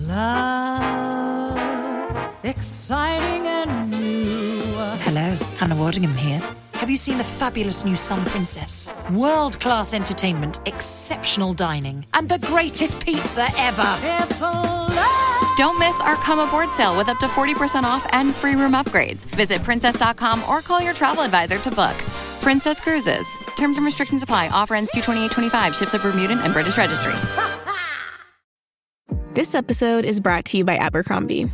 Love, exciting and new. Hello, Hannah Waddingham here. Have you seen the fabulous new Sun Princess? World-class entertainment, exceptional dining, and the greatest pizza ever. It's a love. Don't miss our Come Aboard sale with up to 40% off and free room upgrades. Visit princess.com or call your travel advisor to book. Princess Cruises. Terms and restrictions apply. Offer ends 2/28/25. Ships of Bermudan and British Registry. This episode is brought to you by Abercrombie.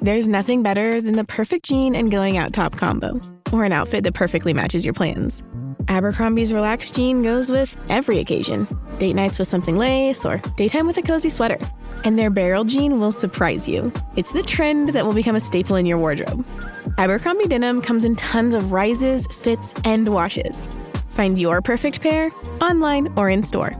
There's nothing better than the perfect jean and going out top combo, or an outfit that perfectly matches your plans. Abercrombie's relaxed jean goes with every occasion. Date nights with something lace, or daytime with a cozy sweater. And their barrel jean will surprise you. It's the trend that will become a staple in your wardrobe. Abercrombie denim comes in tons of rises, fits, and washes. Find your perfect pair online or in store.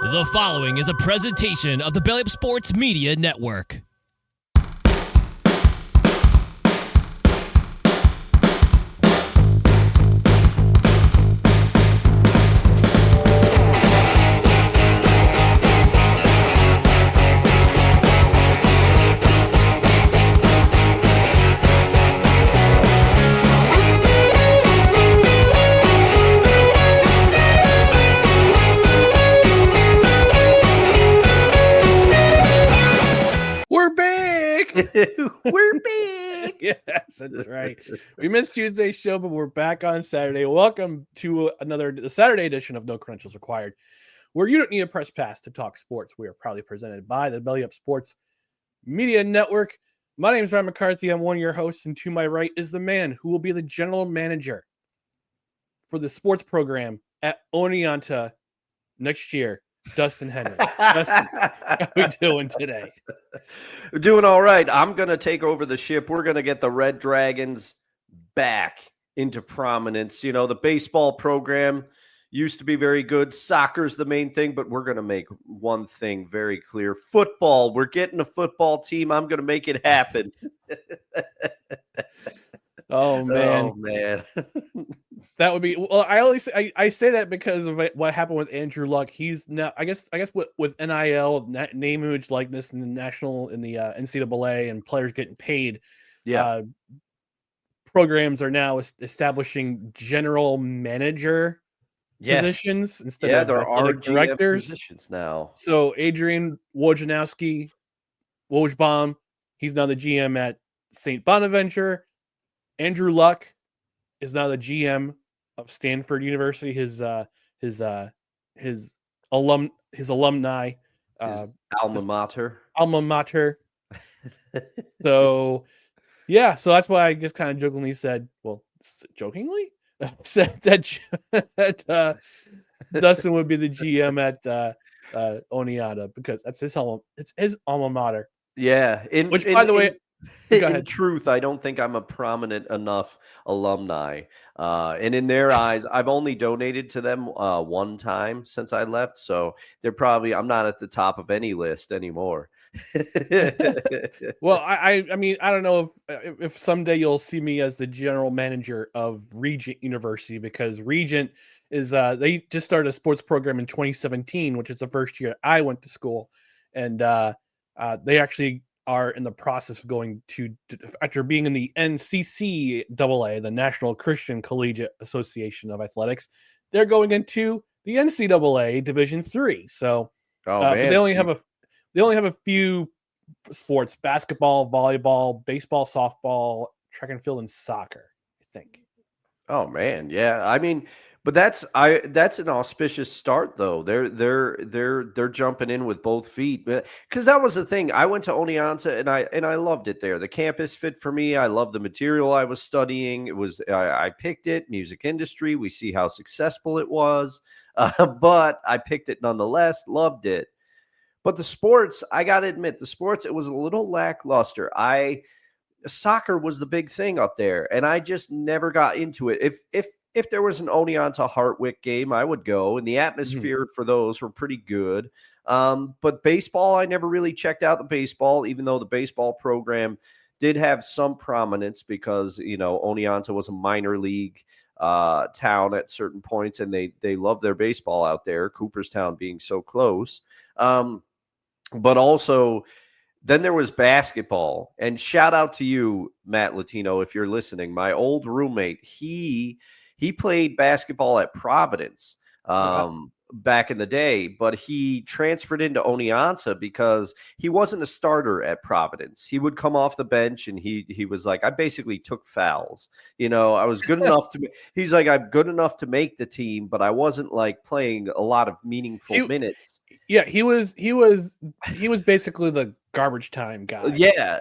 The following is a presentation of the Belly Up Sports Media Network. We're big. Yes, that's right. We missed Tuesday's show, but we're back on Saturday. Welcome to the Saturday edition of No Credentials Required, where you don't need a press pass to talk sports. We are proudly presented by the Belly Up Sports Media Network. My name is Ryan McCarthy. I'm one of your hosts, and to my right is the man who will be the general manager for the sports program at Oneonta next year, Dustin Henry. Dustin, how we doing today? We're doing all right. I'm going to take over the ship. We're going to get the Red Dragons back into prominence. You know, the baseball program used to be very good. Soccer's the main thing, but we're going to make one thing very clear. Football. We're getting a football team. I'm going to make it happen. Oh man. That would be well. I say that because of what happened with Andrew Luck. He's now, I guess with NIL, name, image, likeness, and the NCAA and players getting paid. Yeah, programs are now establishing general manager positions instead of there are directors positions now. So Adrian Wojnarowski, Wojbaum, he's now the GM at St. Bonaventure. Andrew Luck is now the GM of Stanford University. His alumni, His alma mater. So yeah, so that's why I just kind of jokingly said, said that Dustin would be the GM at Oneonta because that's his alma mater. Yeah, by the way. In truth, I don't think I'm a prominent enough alumni. And in their eyes, I've only donated to them one time since I left. So I'm not at the top of any list anymore. Well, I mean, I don't know if someday you'll see me as the general manager of Regent University, because Regent is they just started a sports program in 2017, which is the first year I went to school. And they actually are in the process of going to after being in the NCCAA, the National Christian Collegiate Association of Athletics, they're going into the NCAA Division III. So they only have a few sports: basketball, volleyball, baseball, softball, track and field, and soccer, I think. Oh man, yeah. I mean, but that's an auspicious start though. They're jumping in with both feet, because that was the thing. I went to Oneonta and I loved it there. The campus fit for me. I loved the material I was studying. It was I picked it. Music industry. We see how successful it was, but I picked it nonetheless. Loved it. But the sports, I got to admit, it was a little lackluster. Soccer was the big thing up there, and I just never got into it. If there was an Oneonta Hartwick game, I would go, and the atmosphere for those were pretty good. But baseball, I never really checked out the baseball, even though the baseball program did have some prominence because, Oneonta was a minor league town at certain points, and they love their baseball out there, Cooperstown being so close. But also, then there was basketball, and shout out to you, Matt Latino, if you're listening. My old roommate, he played basketball at Providence back in the day, but he transferred into Oneonta because he wasn't a starter at Providence. He would come off the bench, and he was like, I basically took fouls. I was good enough to. He's like, I'm good enough to make the team, but I wasn't like playing a lot of meaningful minutes. Yeah, he was basically the garbage time guy. Yeah.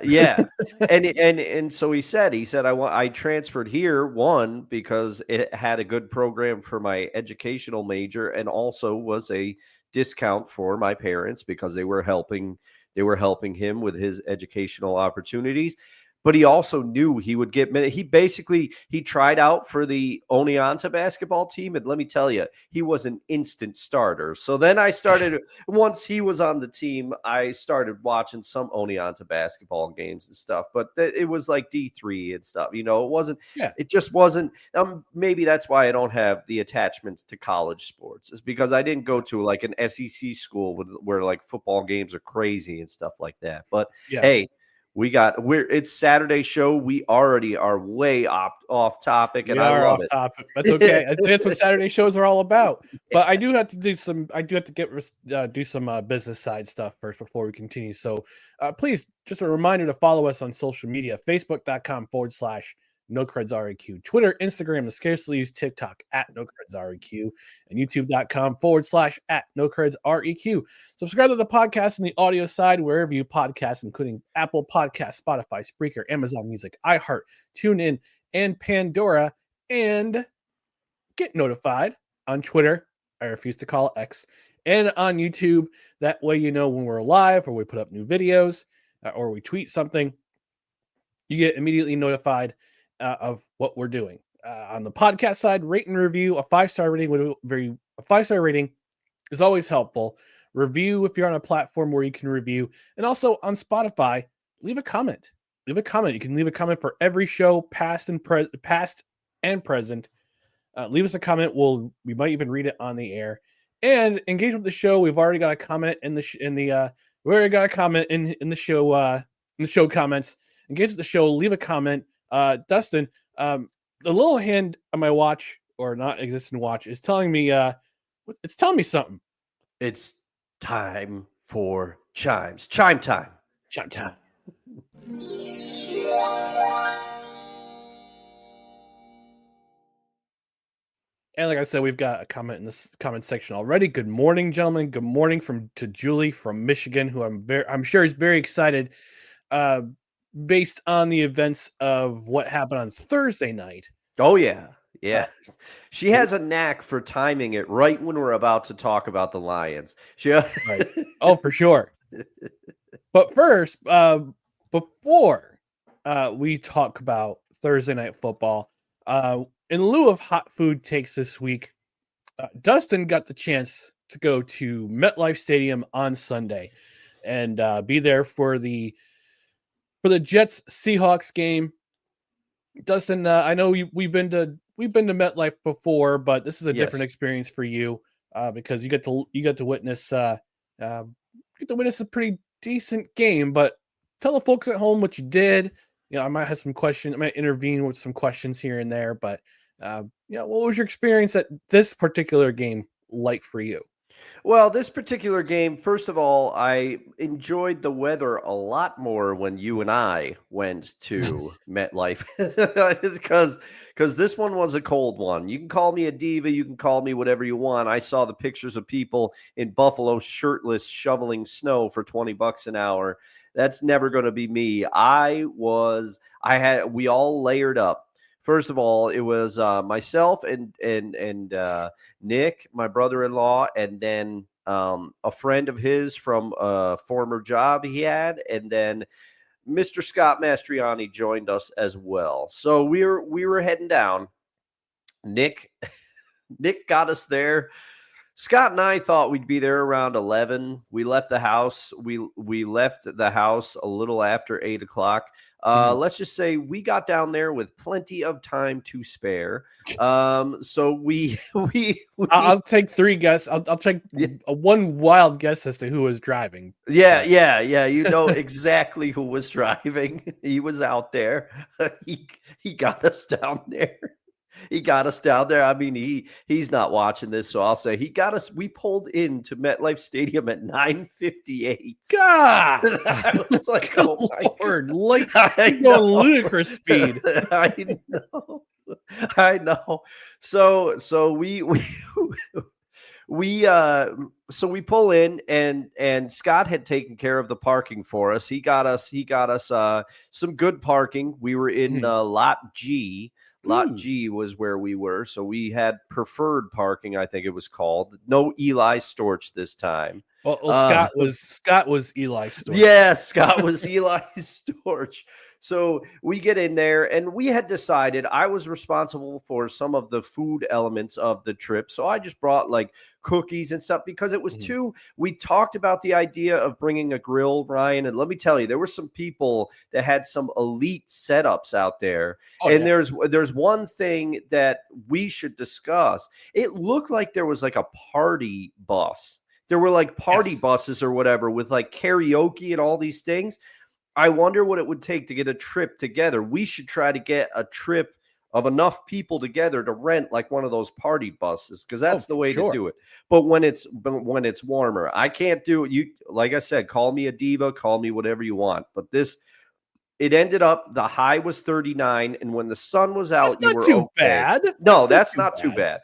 and so he said I transferred here, one, because it had a good program for my educational major, and also was a discount for my parents because they were helping him with his educational opportunities. But he also knew he would get minutes. He tried out for the Oneonta basketball team, and let me tell you, he was an instant starter. So then I started, once he was on the team, I started watching some Oneonta basketball games and stuff. But it was like D3 and stuff. It wasn't. Yeah. It just wasn't. Maybe that's why I don't have the attachment to college sports. Is because I didn't go to like an SEC school where like football games are crazy and stuff like that. But hey. It's Saturday show. We already are way off topic, and I love it. Topic. That's okay. That's what Saturday shows are all about. But I do have to do some. Do some business side stuff first before we continue. So please, just a reminder to follow us on social media: Facebook.com/NoCredsREQ, Twitter, Instagram, and scarcely used TikTok @NoCredsREQ, and YouTube.com/@NoCredsREQ. Subscribe to the podcast on the audio side wherever you podcast, including Apple Podcasts, Spotify, Spreaker, Amazon Music, iHeart, TuneIn, and Pandora. And get notified on Twitter, I refuse to call it X, and on YouTube. That way you know when we're live, or we put up new videos, or we tweet something. You get immediately notified of what we're doing. On the podcast side, rate and review. A 5-star rating a 5-star rating is always helpful. Review if you're on a platform where you can review, and also on Spotify, leave a comment. You can leave a comment for every show, past and present. Leave us a comment. We might even read it on the air. And engage with the show. We've already got a comment in the show comments. Engage with the show. Leave a comment. Dustin, the little hand on my watch, or not existing watch, is telling me it's telling me something. It's time for chimes. Chime time. Chime time. And like I said, we've got a comment in this comment section already. Good morning, gentlemen. Good morning to Julie from Michigan, who I'm sure is very excited, based on the events of what happened on Thursday night. Oh yeah. She has a knack for timing it right when we're about to talk about the Lions. Right. Oh, for sure. But first, before we talk about Thursday night football, in lieu of hot food takes this week, Dustin got the chance to go to MetLife Stadium on Sunday and be there for the Jets Seahawks game. Dustin, I know we've been to MetLife before, but this is a different experience for you because you get to witness a pretty decent game. But tell the folks at home what you did. I might have some questions. I might intervene with some questions here and there, but what was your experience at this particular game like for you? Well, this particular game, first of all, I enjoyed the weather a lot more when you and I went to MetLife because this one was a cold one. You can call me a diva. You can call me whatever you want. I saw the pictures of people in Buffalo shirtless shoveling snow for $20 an hour. That's never going to be me. We all layered up. First of all, it was myself and Nick, my brother-in-law, and then a friend of his from a former job he had, and then Mr. Scott Mastriani joined us as well. So we were heading down. Nick got us there Scott and I thought we'd be there around 11. We left the house. We left the house a little after 8:00. Let's just say we got down there with plenty of time to spare. So we I'll take 3 guesses. I'll take a one wild guess as to who was driving. Yeah. You know exactly who was driving. He was out there. He got us down there. He got us down there. I mean, he's not watching this, so I'll say he got us. We pulled into MetLife Stadium at 9:58. God, I was like, oh my Lord, God. like going ludicrous speed. I know. So we pull in, and Scott had taken care of the parking for us. He got us some good parking. We were in lot G. Lot G was where we were, so we had preferred parking, I think it was called. No Eli Storch this time. Well, Scott was Eli Storch. Yeah, Scott was Eli Storch. So we get in there, and we had decided I was responsible for some of the food elements of the trip. So I just brought like cookies and stuff because it was we talked about the idea of bringing a grill, Ryan. And let me tell you, there were some people that had some elite setups out there. There's one thing that we should discuss. It looked like there was like a party bus. There were like party buses or whatever with like karaoke and all these things. I wonder what it would take to get a trip together. We should try to get a trip of enough people together to rent like one of those party buses, because that's the way to do it. But when it's warmer, I can't do it. You, like I said, call me a diva, call me whatever you want. But it ended up, the high was 39, and when the sun was out, you were too bad. No, that's not too bad.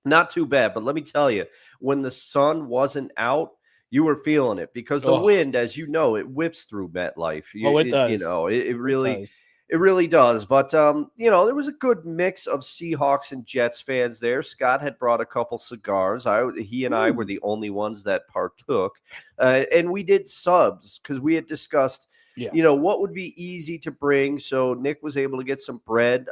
Not too bad. But let me tell you, when the sun wasn't out, you were feeling it, because the wind, as you know, it whips through MetLife. It does. You know, it really does. But, you know, there was a good mix of Seahawks and Jets fans there. Scott had brought a couple cigars. He and I were the only ones that partook. And we did subs because we had discussed, you know, what would be easy to bring. So Nick was able to get some bread.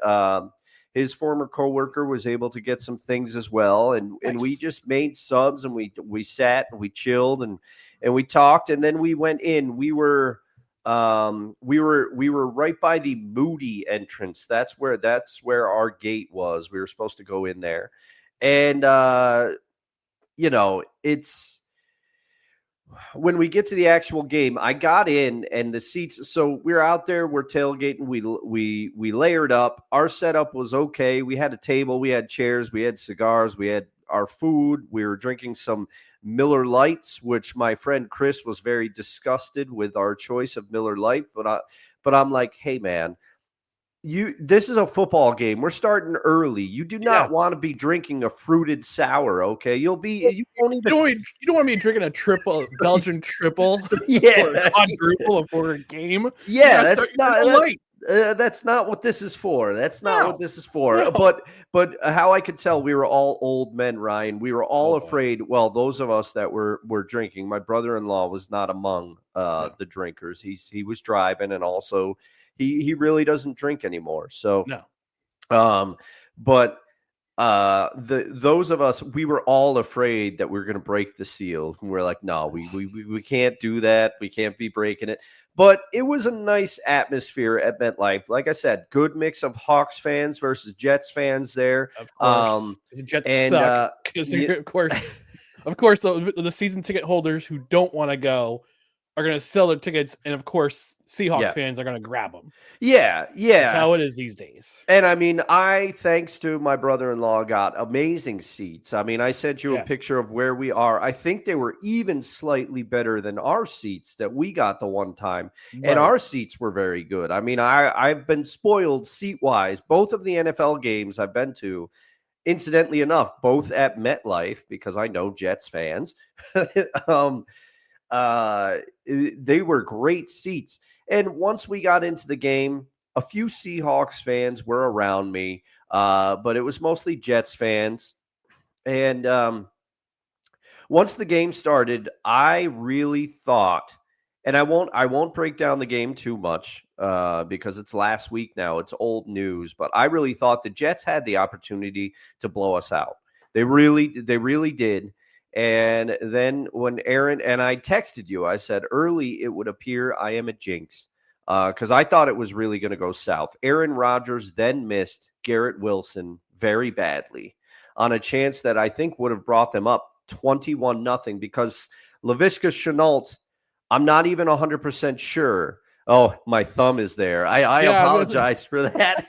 His former coworker was able to get some things as well, and we just made subs, and we sat and we chilled and we talked, and then we went in. We were right by the Moody entrance. That's where our gate was. We were supposed to go in there, and you know, it's. When we get to the actual game, I got in, and the seats. So we're out there, we're tailgating. We layered up. Our setup was okay. We had a table, we had chairs, we had cigars, we had our food. We were drinking some Miller Lights, which my friend Chris was very disgusted with our choice of Miller Lite. But I'm like, hey man, this is a football game. We're starting early. You do not want to be drinking a fruited sour, okay? You don't want to be drinking a triple Belgian triple or a quadruple before a game. Yeah, that's not what this is for. That's not what this is for. No. But how I could tell, we were all old men, Ryan. We were all afraid. Well, those of us that were drinking. My brother-in-law was not among the drinkers. He was driving, and also he really doesn't drink anymore. So no. But those of us, we were all afraid that we were going to break the seal. And we're like, no, we can't do that. We can't be breaking it. But it was a nice atmosphere at MetLife. Like I said, good mix of Hawks fans versus Jets fans there. Of course, the Jets suck. Of course, the season ticket holders who don't want to go are going to sell their tickets, and of course, Seahawks fans are going to grab them. Yeah. That's how it is these days. And I mean, thanks to my brother-in-law, got amazing seats. I mean, I sent you a picture of where we are. I think they were even slightly better than our seats that we got the one time. Right. And our seats were very good. I mean, I've been spoiled seat-wise. Both of the NFL games I've been to, incidentally enough, both at MetLife, because I know Jets fans. They were great seats. And once we got into the game, a few Seahawks fans were around me, but it was mostly Jets fans. And once the game started, I really thought, and I won't break down the game too much because it's last week now. It's old news, but I really thought the Jets had the opportunity to blow us out. They really did. And then when Aaron and I texted you, I said early it would appear I am a jinx because I thought it was really going to go south. Aaron Rodgers then missed Garrett Wilson very badly on a chance that I think would have brought them up 21-0 because Laviska Shenault, I'm not even 100% sure. Oh, my thumb is there. I apologize for that.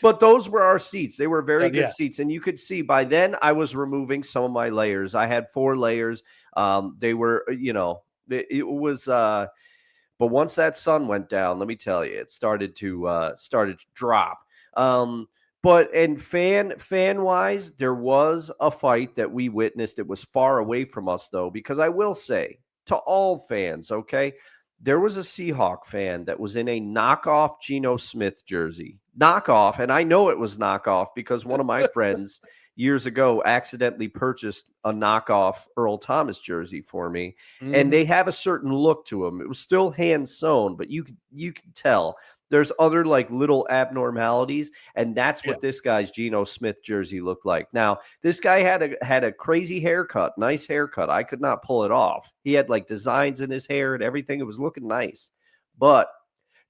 But those were our seats. They were very good seats. And you could see by then I was removing some of my layers. I had 4 layers. They were, it was, but once that sun went down, let me tell you, it started to drop. But and fan wise, there was a fight that we witnessed. It was far away from us though, because I will say to all fans, okay, there was a Seahawk fan that was in a knockoff Geno Smith jersey. Knockoff, and I know it was knockoff because one of my friends years ago accidentally purchased a knockoff Earl Thomas jersey for me, and they have a certain look to them. It was still hand sewn, but you can tell there's other like little abnormalities, and that's what this guy's Geno Smith jersey looked like. Now, this guy had a crazy haircut, nice haircut. I could not pull it off. He had like designs in his hair and everything. It was looking nice, but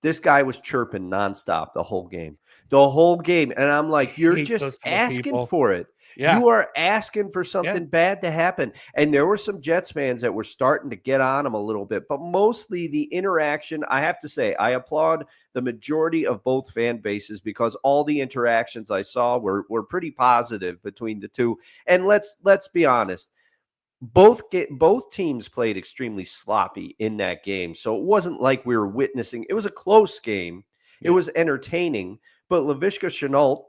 this guy was chirping nonstop the whole game. And I'm like, you're just asking for it. Yeah. You are asking for something bad to happen. And there were some Jets fans that were starting to get on him a little bit, but mostly the interaction, I have to say, I applaud the majority of both fan bases because all the interactions I saw were pretty positive between the two. And let's be honest. Both teams played extremely sloppy in that game. So it wasn't like we were witnessing. It was a close game. It was entertaining. But Laviska Shenault,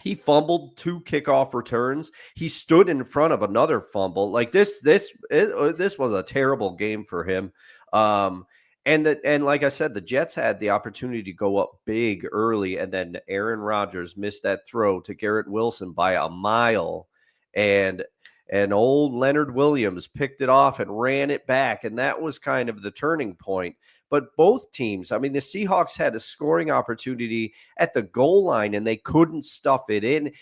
he fumbled 2 kickoff returns. He stood in front of another fumble. Like this was a terrible game for him. And like I said, the Jets had the opportunity to go up big early, and then Aaron Rodgers missed that throw to Garrett Wilson by a mile. And old Leonard Williams picked it off and ran it back. And that was kind of the turning point. But both teams, I mean, the Seahawks had a scoring opportunity at the goal line and they couldn't stuff it in.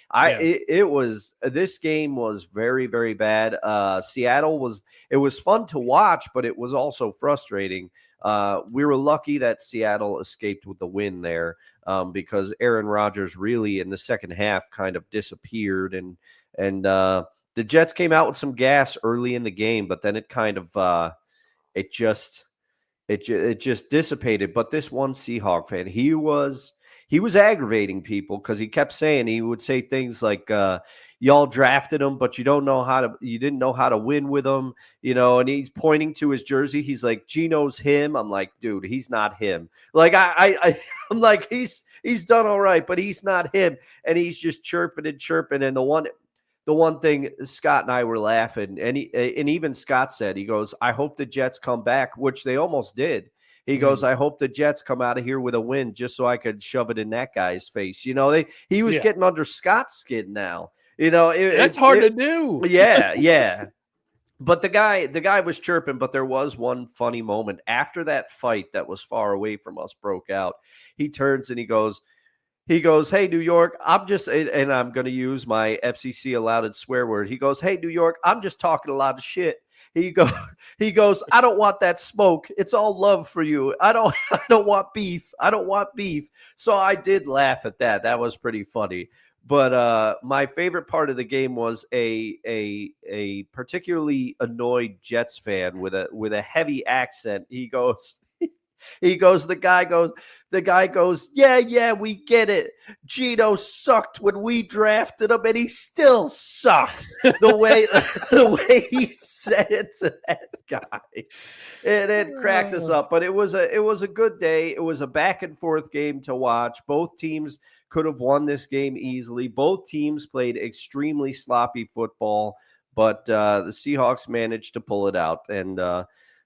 This game was very, very bad. Seattle it was fun to watch, but it was also frustrating. We were lucky that Seattle escaped with the win there because Aaron Rodgers really in the second half kind of disappeared and the Jets came out with some gas early in the game, but then it kind of it just dissipated. But this one Seahawk fan, he was aggravating people because he kept saying, he would say things like, y'all drafted him, but you didn't know how to win with him, and he's pointing to his jersey. He's like, Geno's him. I'm like, dude, he's not him. Like I'm like, he's done all right, but he's not him. And he's just chirping. And the one thing Scott and I were laughing, and even Scott said, he goes, I hope the Jets come back, which they almost did. He goes, I hope the Jets come out of here with a win just so I could shove it in that guy's face. He was getting under Scott's skin now. That's hard to do. Yeah. But the guy was chirping, but there was one funny moment after that fight that was far away from us broke out. He turns and he goes, hey, New York, and I'm going to use my FCC allowed swear word. He goes, hey, New York, I'm just talking a lot of shit. He goes, I don't want that smoke. It's all love for you. I don't want beef. I don't want beef. So I did laugh at that. That was pretty funny. But my favorite part of the game was a particularly annoyed Jets fan with a heavy accent. The guy goes, yeah, we get it. Geno sucked when we drafted him, and he still sucks. The way he said it to that guy, and it cracked us up. But it was a good day. It was a back and forth game to watch. Both teams could have won this game easily. Both teams played extremely sloppy football, but the Seahawks managed to pull it out. And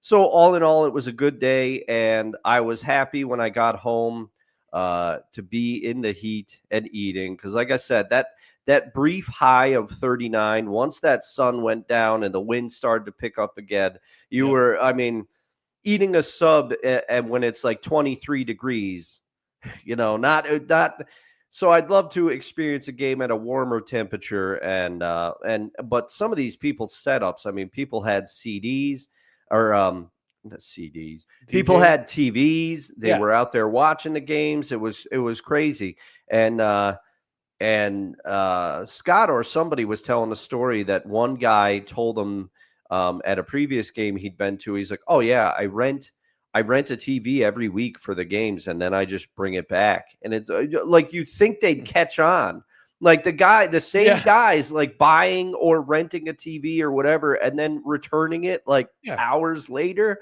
so all in all, it was a good day, and I was happy when I got home to be in the heat and eating. Because like I said, that brief high of 39, once that sun went down and the wind started to pick up again, eating a sub and when it's like 23 degrees, not So I'd love to experience a game at a warmer temperature, but some of these people's setups, I mean, people had CDs or not CDs. People DJs? had TVs. They Yeah. were out there watching the games. It was crazy. And Scott or somebody was telling a story that one guy told him at a previous game he'd been to. He's like, "Oh yeah, I rent a TV every week for the games, and then I just bring it back." And it's like you'd think they'd catch on, like the same guys like buying or renting a TV or whatever, and then returning it like hours later.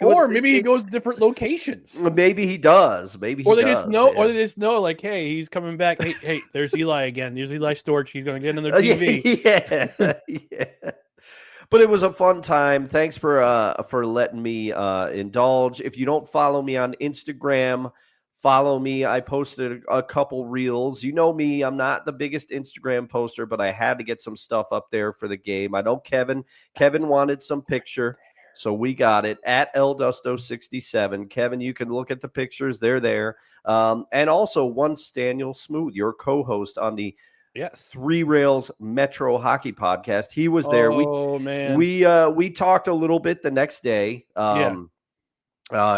Or maybe he goes to different locations. Maybe he does. Maybe he or they does, just know, yeah. or they just know, like, hey, he's coming back. Hey, there's Eli again. There's Eli Storch. He's going to get another TV. Yeah. But it was a fun time. Thanks for letting me indulge. If you don't follow me on Instagram, follow me. I posted a couple reels. You know me. I'm not the biggest Instagram poster, but I had to get some stuff up there for the game. I know Kevin wanted some picture. So we got it at LDusto67. Kevin, you can look at the pictures. They're there. And also one Daniel Smooth, your co-host on the Three Rails Metro Hockey Podcast. He was there. Man. We talked a little bit the next day.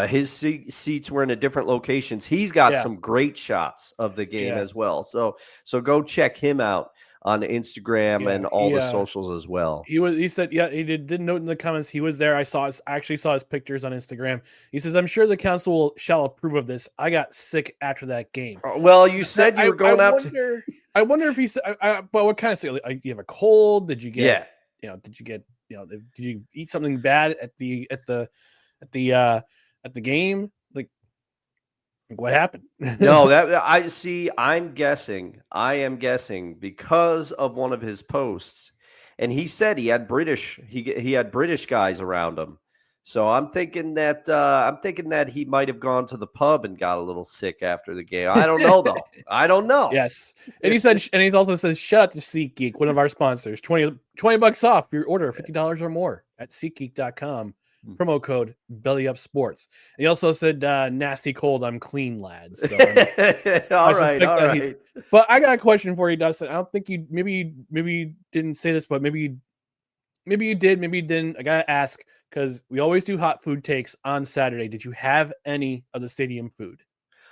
His seats were in a different locations. He's got some great shots of the game as well. So go check him out on Instagram and all the socials as well. He said, he did note in the comments he was there. I actually saw his pictures on Instagram. He says, "I'm sure the council shall approve of this. I got sick after that game." Well, you said you were going out to. I wonder if he said, but what kind of sick? Like, you have a cold? Did you get? Did you eat something bad at the game? Like, what happened? No, I am guessing because of one of his posts, and he said he had British guys around him. So I'm thinking that he might have gone to the pub and got a little sick after the game. I don't know though. I don't know. Yes. And he also says, shout out to SeatGeek, one of our sponsors. $20 off your order, $50 or more at SeatGeek.com. Promo code BellyUpSports. And he also said, "Nasty cold, I'm clean, lads." So, all right. But I got a question for you, Dustin. I don't think you maybe you didn't say this, but maybe you did, maybe you didn't. I gotta ask because we always do hot food takes on Saturday. Did you have any of the stadium food?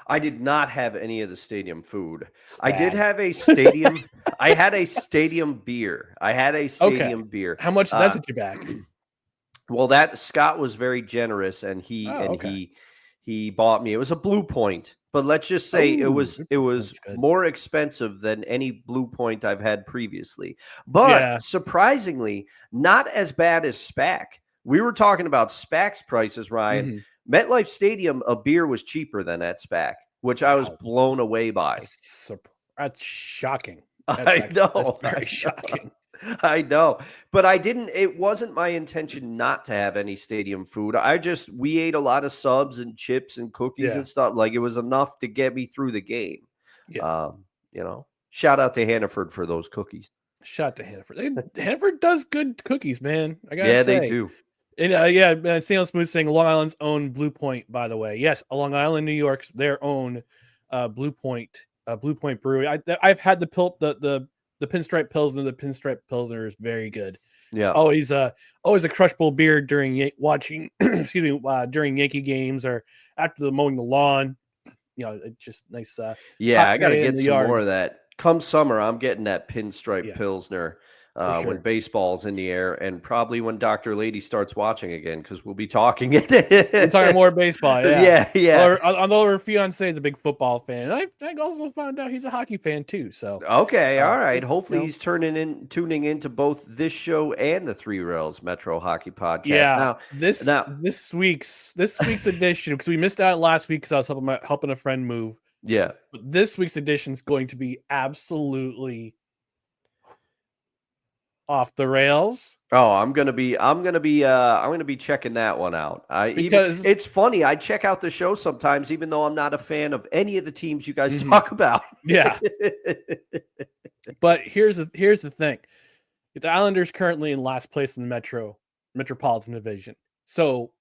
I did not have any of the stadium food. I did have a stadium. I had a stadium beer. Beer. How much did that set you back? Well, that Scott was very generous, and he bought me. It was a Blue Point, but let's just say it was more expensive than any Blue Point I've had previously. But surprisingly, not as bad as SPAC. We were talking about SPAC's prices, Ryan. MetLife Stadium, a beer was cheaper than at SPAC, which I was blown away by. That's shocking. I know. That's very shocking. I know, but it wasn't my intention not to have any stadium food. We ate a lot of subs and chips and cookies and stuff. Like, it was enough to get me through the game. Shout out to Hannaford for those cookies. Shout out to Hannaford. Hannaford does good cookies, man. I gotta say. They do. And Samuel Smooth saying Long Island's own Blue Point, by the way. Yes, Long Island, New York's their own Blue Point brewery. I've had the Pinstripe Pilsner. The Pinstripe Pilsner is very good. Yeah. Always a crushable beer during watching, during Yankee games or after the mowing the lawn. It's just nice. I got to get some more of that. Come summer, I'm getting that Pinstripe Pilsner when baseball's in the air, and probably when Dr. Lady starts watching again, because we'll be talking it. We're talking more baseball. Yeah. Although her fiance is a big football fan, and I also found out he's a hockey fan too. So okay, all right. Hopefully he's tuning into both this show and the Three Rails Metro Hockey Podcast. Yeah. This week's edition, because we missed out last week because I was helping a friend move. Yeah. But this week's edition is going to be absolutely off the rails. Oh, I'm gonna be checking that one out. It's funny. I check out the show sometimes, even though I'm not a fan of any of the teams you guys talk about. Yeah. But here's the thing: the Islanders currently in last place in the Metropolitan Division. So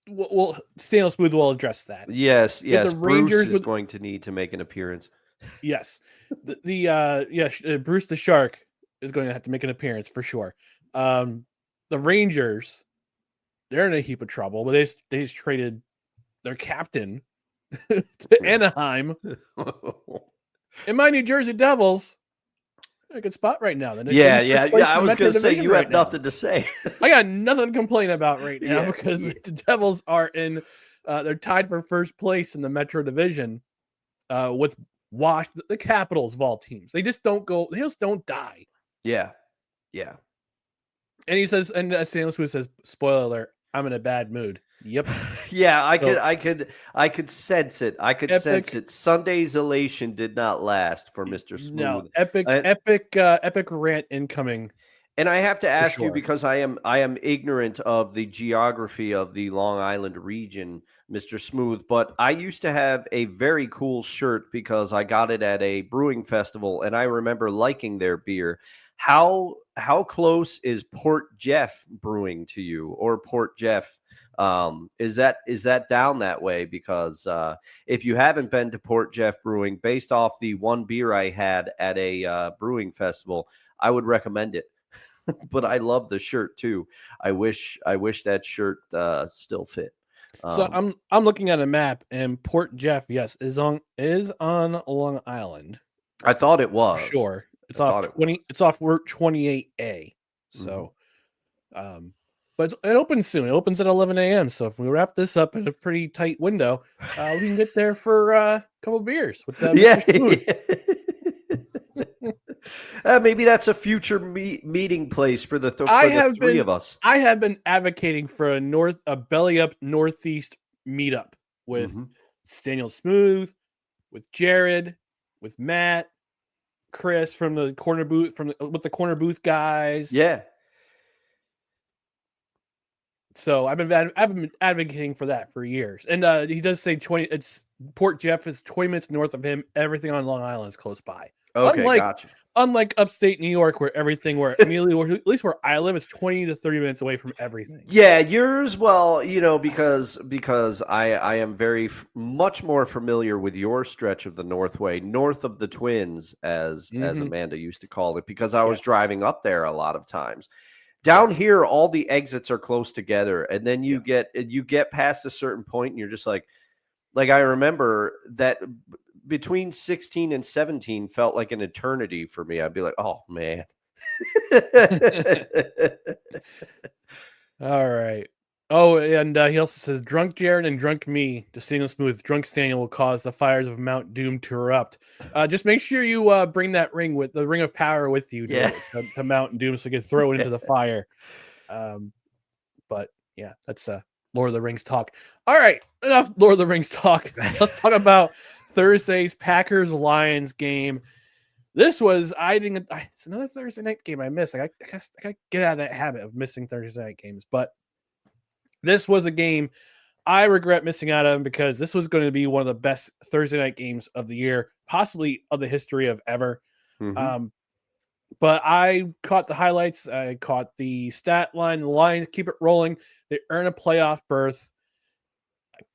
well, Daniel Smooth will address that. Yes, With yes. the Bruce Rangers, is going to need to make an appearance. yes, Bruce the Shark is going to have to make an appearance for sure. The Rangers, they're in a heap of trouble, but they just traded their captain to Anaheim. And my New Jersey Devils, a good spot right now. Yeah. I was going to say you have nothing to say. I got nothing to complain about right now Yeah, because yeah. the Devils are in. They're tied for first place in the Metro Division with the Capitals of all teams. They just don't go. They just don't die. Yeah. And he says, and Stanley Smith says, "Spoiler alert: I'm in a bad mood." Yep. Yeah, I So- could sense it. I could Epic- sense it. Sunday's elation did not last for Mr. Smooth. No, epic rant incoming. And I have to ask you sure. because I am ignorant of the geography of the Long Island region, Mr. Smooth, but I used to have a very cool shirt because I got it at a brewing festival and I remember liking their beer. How close is Port Jeff Brewing to you, or Port Jeff? Is that down that way? Because if you haven't been to Port Jeff Brewing, based off the one beer I had at a brewing festival, I would recommend it. But I love the shirt too. I wish that shirt still fit. So I'm looking at a map, and Port Jeff, yes, is on Long Island. I thought it was. Sure, it's I off thought it 20. It's off Route 28A. So, but it opens soon. It opens at 11 a.m. So if we wrap this up in a pretty tight window, we can get there for a couple beers with Mr. Yeah. Smooth. Maybe that's a future meeting place for the three of us. I have been advocating for a belly up northeast meetup with Daniel Smooth, with Jared, with Matt, Chris from the corner booth, with the corner booth guys. Yeah. So I've been advocating for that for years. And he does say Port Jeff is 20 minutes north of him. Everything on Long Island is close by. Okay, gotcha. Unlike upstate New York, where at least where I live, is 20 to 30 minutes away from everything. Yeah, yours. Well, because I am very much more familiar with your stretch of the Northway, north of the Twins, as Amanda used to call it, because I was driving up there a lot of times. Down here, all the exits are close together, and then you get past a certain point, and you're just like I remember that. Between 16 and 17 felt like an eternity for me. I'd be like, oh, man. All right. Oh, and he also says, drunk Jared and drunk me, Dustin Smooth, drunk Stanley will cause the fires of Mount Doom to erupt. Just make sure you bring that ring with the ring of power with you to Mount Doom so you can throw it into the fire. But yeah, that's Lord of the Rings talk. All right. Enough Lord of the Rings talk. Let's talk about Thursday's Packers-Lions game. This was it's another Thursday night game I missed. I got to get out of that habit of missing Thursday night games. But this was a game I regret missing out on because this was going to be one of the best Thursday night games of the year, possibly of the history of ever. But I caught the highlights. I caught the stat line. The Lions keep it rolling. They earn a playoff berth.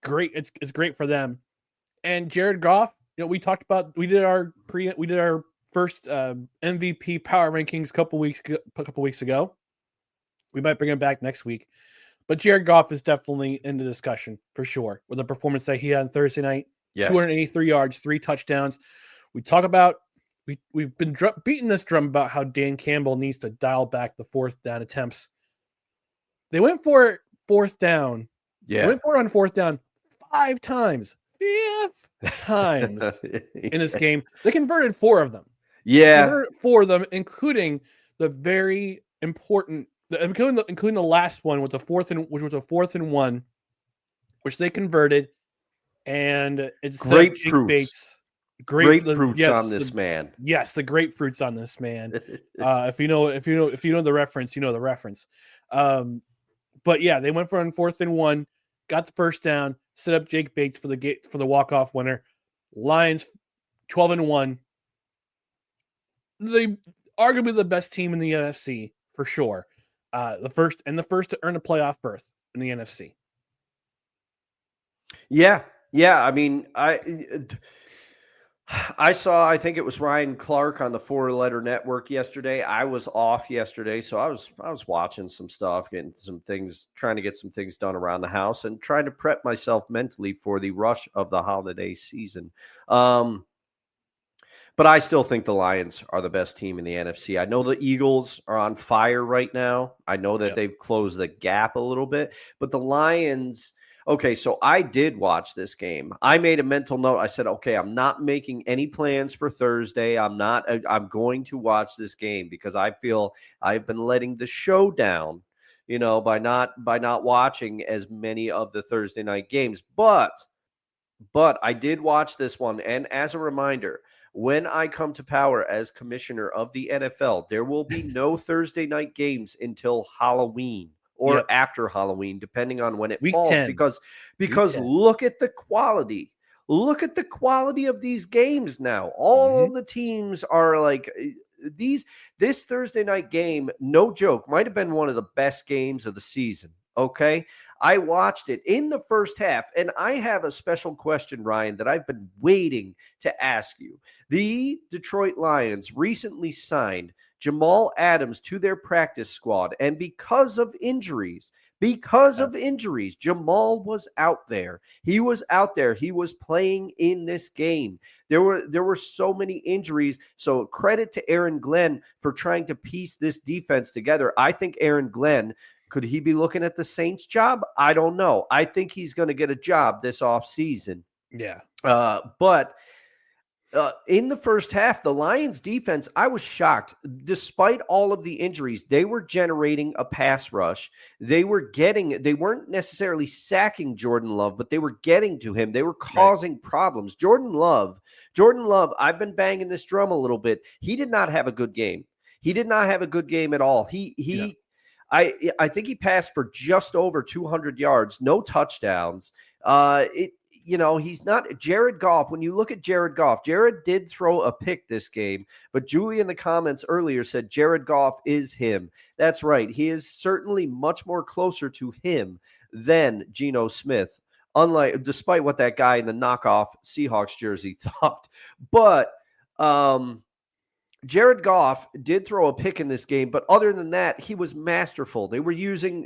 Great. It's great for them. And Jared Goff, we talked about, we did our first MVP power rankings a couple weeks ago. We might bring him back next week, but Jared Goff is definitely in the discussion for sure with the performance that he had on Thursday night. Yes. 283 yards, 3 touchdowns. We talk about we've been beating this drum about how Dan Campbell needs to dial back the fourth down attempts. They went for it fourth down. Yeah, they went for it on fourth down 5 times. 5 times in this game. They converted 4 of them. Yeah. 4 of them, including the very important, including the last one with which was a 4th and 1, which they converted. And it's grapefruits. Grapefruits on this man. Yes, the grapefruits on this man. If you know the reference, you know the reference. But yeah, they went for on 4th and 1, got the first down, set up Jake Bates for the walk-off winner. Lions 12-1. They arguably the best team in the NFC for sure. The first to earn a playoff berth in the NFC. Yeah. Yeah. I mean, I saw, I think it was Ryan Clark on the Four Letter Network yesterday. I was off yesterday, so I was watching some stuff, getting some things, trying to get some things done around the house and trying to prep myself mentally for the rush of the holiday season. Um, but I still think the Lions are the best team in the NFC. I know the Eagles are on fire right now. I know that Yep. they've closed the gap a little bit, but the Lions. Okay, so I did watch this game. I made a mental note. I said, "Okay, I'm not making any plans for Thursday. I'm going to watch this game because I feel I've been letting the show down, by not watching as many of the Thursday night games. But I did watch this one. And as a reminder, when I come to power as commissioner of the NFL, there will be no Thursday night games until Halloween or Yep. after Halloween, depending on when it Week falls. 10. Because Week 10. look at the quality. Look at the quality of these games now. All Mhm. of the teams are like these. This Thursday night game, no joke, might have been one of the best games of the season. Okay. I watched it in the first half, and I have a special question, Ryan, that I've been waiting to ask you. The Detroit Lions recently signed Jamal Adams to their practice squad, and because of injuries, Jamal was out there. He was out there. He was playing in this game. There were so many injuries. So credit to Aaron Glenn for trying to piece this defense together. I think Aaron Glenn, could he be looking at the Saints job? I don't know. I think he's going to get a job this offseason. Yeah. But in the first half, the Lions defense, I was shocked. Despite all of the injuries, they were generating a pass rush. They weren't necessarily sacking Jordan Love, but they were getting to him. They were causing problems. Jordan Love, I've been banging this drum a little bit. He did not have a good game. He did not have a good game at all. Yeah. I think he passed for just over 200 yards, no touchdowns. He's not Jared Goff. When you look at Jared Goff, Jared did throw a pick this game, but Julie in the comments earlier said Jared Goff is him. That's right. He is certainly much more closer to him than Geno Smith, despite what that guy in the knockoff Seahawks jersey thought. But Jared Goff did throw a pick in this game, but other than that, he was masterful. They were using,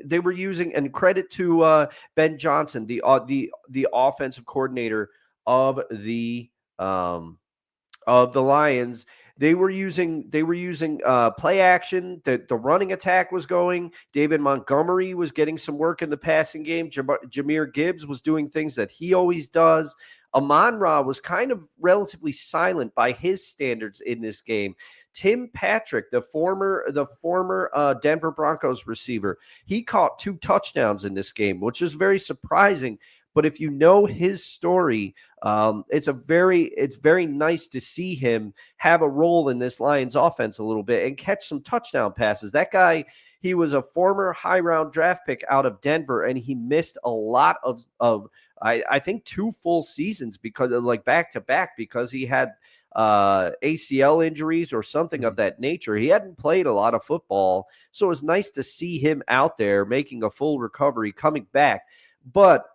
and credit to Ben Johnson, the offensive coordinator of the Lions. They were using play action. The running attack was going. David Montgomery was getting some work in the passing game. Jahmyr Gibbs was doing things that he always does. Amon-Ra was kind of relatively silent by his standards in this game. Tim Patrick, the former Denver Broncos receiver, he caught 2 touchdowns in this game, which is very surprising. But if you know his story, it's very nice to see him have a role in this Lions offense a little bit and catch some touchdown passes. That guy, he was a former high-round draft pick out of Denver, and he missed a lot of I think 2 full seasons because of back-to-back because he had ACL injuries or something of that nature. He hadn't played a lot of football, so it was nice to see him out there making a full recovery, coming back. But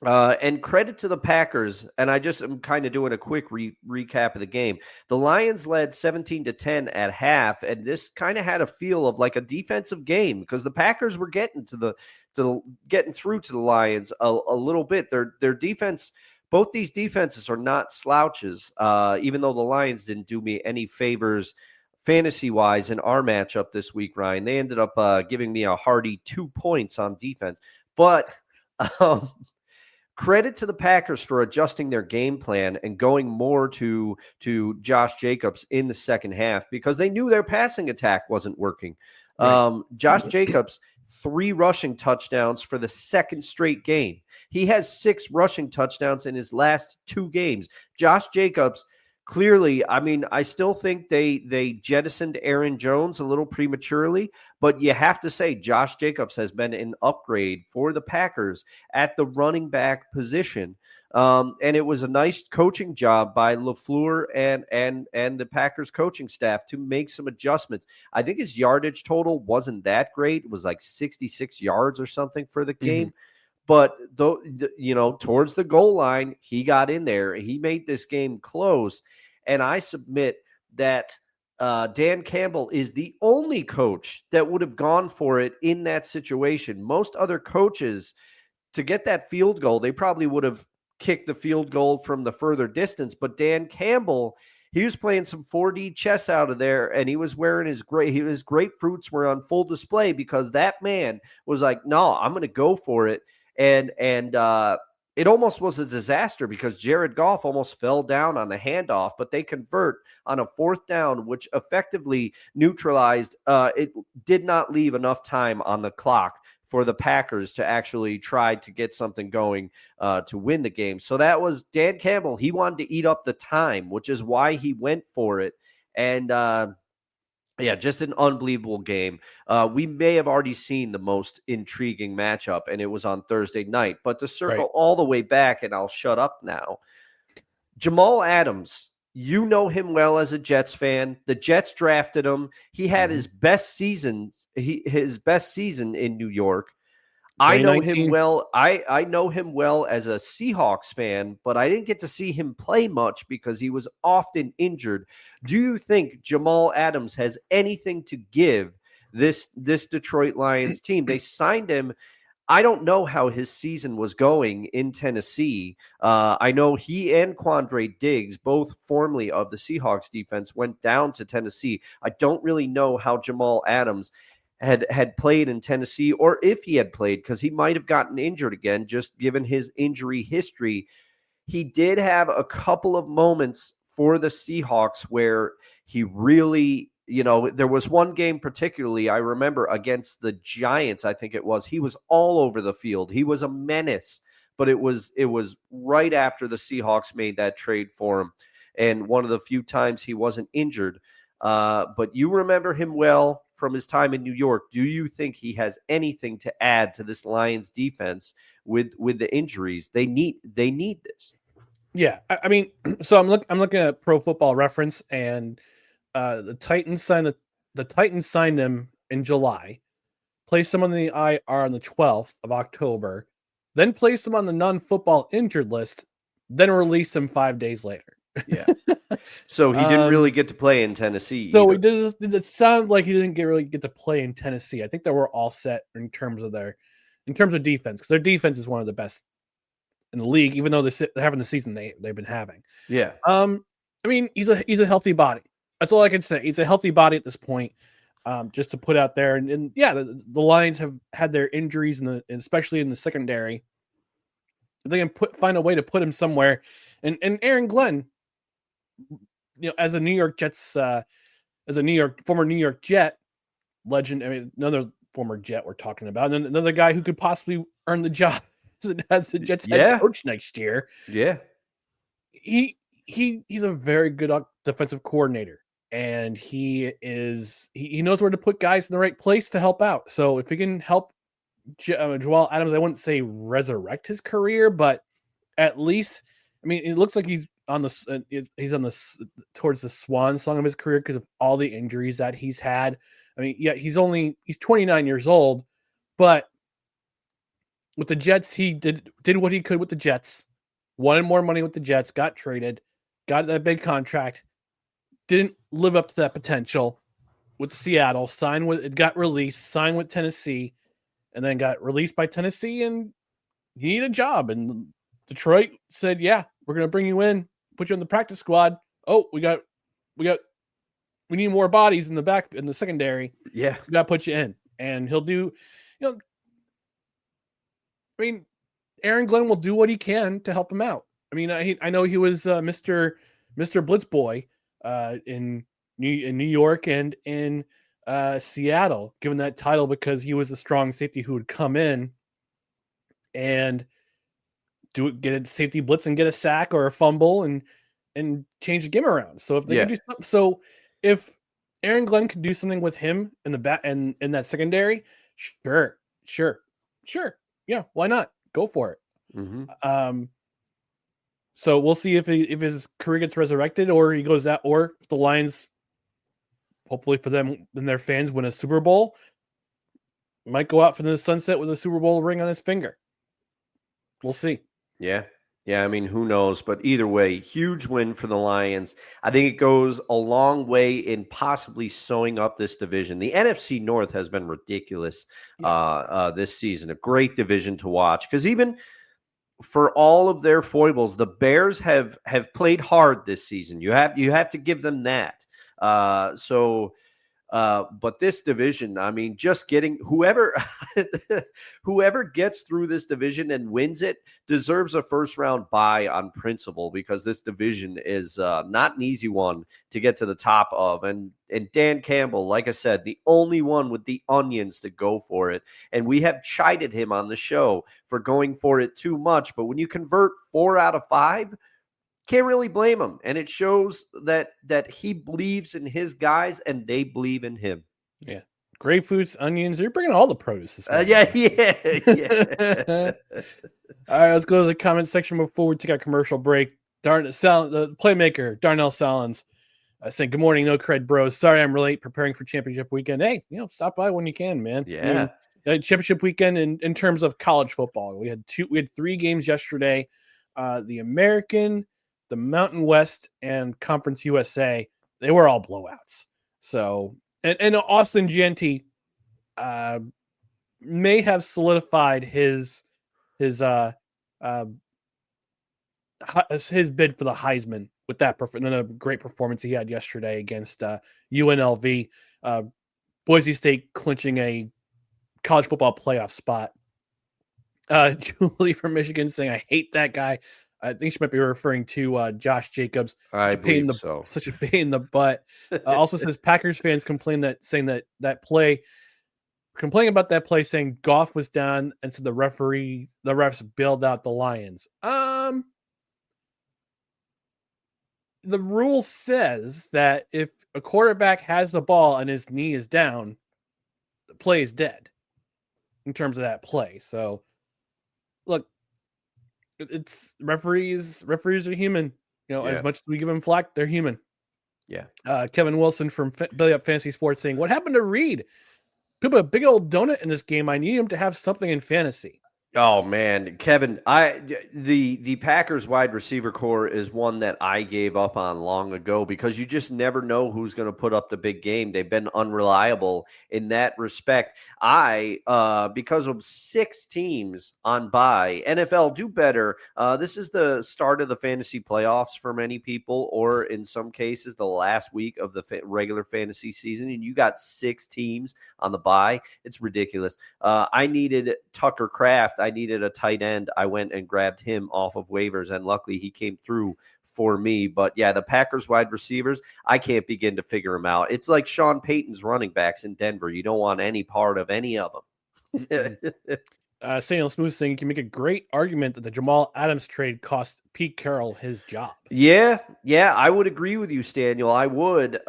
and credit to the Packers, and I just am kind of doing a quick recap of the game. The Lions led 17-10 at half, and this kind of had a feel of like a defensive game because the Packers were getting getting through to the Lions a little bit. Their defense, both these defenses are not slouches. Even though the Lions didn't do me any favors fantasy-wise in our matchup this week, Ryan, they ended up giving me a hearty 2 points on defense, but. Credit to the Packers for adjusting their game plan and going more to Josh Jacobs in the second half because they knew their passing attack wasn't working. Right. Josh Jacobs, 3 rushing touchdowns for the second straight game. He has 6 rushing touchdowns in his last 2 games. Josh Jacobs, clearly, I mean, I still think they jettisoned Aaron Jones a little prematurely, but you have to say Josh Jacobs has been an upgrade for the Packers at the running back position. And it was a nice coaching job by LaFleur and the Packers coaching staff to make some adjustments. I think his yardage total wasn't that great. It was like 66 yards or something for the game. But though, towards the goal line, he got in there. He made this game close. And I submit that Dan Campbell is the only coach that would have gone for it in that situation. Most other coaches, to get that field goal, they probably would have kicked the field goal from the further distance. But Dan Campbell, he was playing some 4D chess out of there, and he was wearing his grapefruits were on full display because that man was like, no, I'm going to go for it. And it almost was a disaster because Jared Goff almost fell down on the handoff, but they convert on a 4th down, which effectively neutralized. It did not leave enough time on the clock for the Packers to actually try to get something going to win the game. So that was Dan Campbell. He wanted to eat up the time, which is why he went for it. And just an unbelievable game. We may have already seen the most intriguing matchup, and it was on Thursday night. But to circle all the way back, and I'll shut up now, Jamal Adams, you know him well as a Jets fan. The Jets drafted him. He had his best season. His best season in New York. I know him well. I know him well as a Seahawks fan, but I didn't get to see him play much because he was often injured. Do you think Jamal Adams has anything to give this Detroit Lions team? They signed him. I don't know how his season was going in Tennessee. I know he and Quandre Diggs, both formerly of the Seahawks defense, went down to Tennessee. I don't really know how Jamal Adams had played in Tennessee, or if he had played, because he might have gotten injured again, just given his injury history. He did have a couple of moments for the Seahawks where he really, there was one game particularly I remember against the Giants, I think it was. He was all over the field. He was a menace, but it was right after the Seahawks made that trade for him, and one of the few times he wasn't injured. But you remember him well from his time in New York. Do you think he has anything to add to this Lions defense with the injuries? They need this. Yeah, I mean, so I'm looking at Pro Football Reference, and the Titans signed him in July, placed him on the IR on the 12th of October, then placed him on the non-football injured list, then released him 5 days later. Yeah. So he didn't really get to play in Tennessee. So it sounded like he didn't really get to play in Tennessee. I think they were all set in terms of defense, because their defense is one of the best in the league, even though they're having the season they've been having. Yeah. I mean, he's a healthy body. That's all I can say. He's a healthy body at this point. Just to put out there, and the Lions have had their injuries and especially in the secondary. They can find a way to put him somewhere, and Aaron Glenn, as a New York Jets, former New York Jet legend. I mean, another former Jet we're talking about, and another guy who could possibly earn the job as the Jets head coach next year. Yeah, he's a very good defensive coordinator, and he knows where to put guys in the right place to help out. So if he can help Jamal Adams, I wouldn't say resurrect his career, but at least, I mean, it looks like he's towards the swan song of his career because of all the injuries that he's had. I mean, yeah, he's 29 years old, but with the Jets, he did what he could with the Jets, wanted more money with the Jets, got traded, got that big contract, didn't live up to that potential with Seattle, got released, signed with Tennessee, and then got released by Tennessee, and he needed a job. And Detroit said, yeah, we're going to bring you in, put you on the practice squad. Oh, we need more bodies in the secondary. Yeah. We got to put you in. And he'll do, I mean, Aaron Glenn will do what he can to help him out. I mean, I know he was Mr. Blitz Boy in New York and in Seattle, given that title because he was a strong safety who would come in and get a safety blitz and get a sack or a fumble and change the game around. So if they can do something, so if Aaron Glenn could do something with him in the back and in that secondary, sure, yeah, why not? Go for it. Mm-hmm. So we'll see if his career gets resurrected or he goes out, or if the Lions, hopefully for them and their fans, win a Super Bowl, might go out for the sunset with a Super Bowl ring on his finger. we'll see. Yeah. Yeah, I mean, who knows? But either way, huge win for the Lions. I think it goes a long way in possibly sewing up this division. The NFC North has been ridiculous this season. A great division to watch because even for all of their foibles, the Bears have played hard this season. You have to give them that. But this division, I mean, just getting whoever gets through this division and wins it deserves a first round bye on principle because this division is not an easy one to get to the top of. And Dan Campbell, like I said, the only one with the onions to go for it. And we have chided him on the show for going for it too much. But when you convert 4 out of 5, can't really blame him. And it shows that he believes in his guys and they believe in him. Yeah. Grapefruits, onions. You're bringing all the produce this morning. Yeah. All right, let's go to the comment section before we take our commercial break. The playmaker, Darnell Salins, saying, good morning, no cred bros. Sorry I'm late preparing for championship weekend. Hey, stop by when you can, man. Yeah. I mean, championship weekend in terms of college football. We had 3 games yesterday. The American, the Mountain West, and Conference USA, they were all blowouts. So, and Austin Jeanty may have solidified his bid for the Heisman with that another great performance he had yesterday against UNLV. Boise State clinching a college football playoff spot. Julie from Michigan saying, I hate that guy. I think she might be referring to Josh Jacobs. I believe so. Such a pain in the butt. Also says Packers fans complaining about that play, saying Goff was down, and so the refs bailed out the Lions. The rule says that if a quarterback has the ball and his knee is down, the play is dead in terms of that play. So, look, it's referees are human. As much as we give them flack, they're human. Yeah. Kevin Wilson from Belly Up Fantasy Sports saying, what happened to Reed? Put a big old donut in this game. I need him to have something in fantasy. Oh man, Kevin, the Packers wide receiver core is one that I gave up on long ago because you just never know who's going to put up the big game. They've been unreliable in that respect. Because of 6 teams on bye, NFL do better. This is the start of the fantasy playoffs for many people, or in some cases, the last week of the regular fantasy season, and you got 6 teams on the bye. It's ridiculous. I needed Tucker Kraft. I needed a tight end. I went and grabbed him off of waivers, and luckily he came through for me. But yeah, the Packers wide receivers, I can't begin to figure them out. It's like Sean Payton's running backs in Denver. You don't want any part of any of them. Samuel Smooth saying you can make a great argument that the Jamal Adams trade cost Pete Carroll his job. Yeah, I would agree with you, Staniel. I would,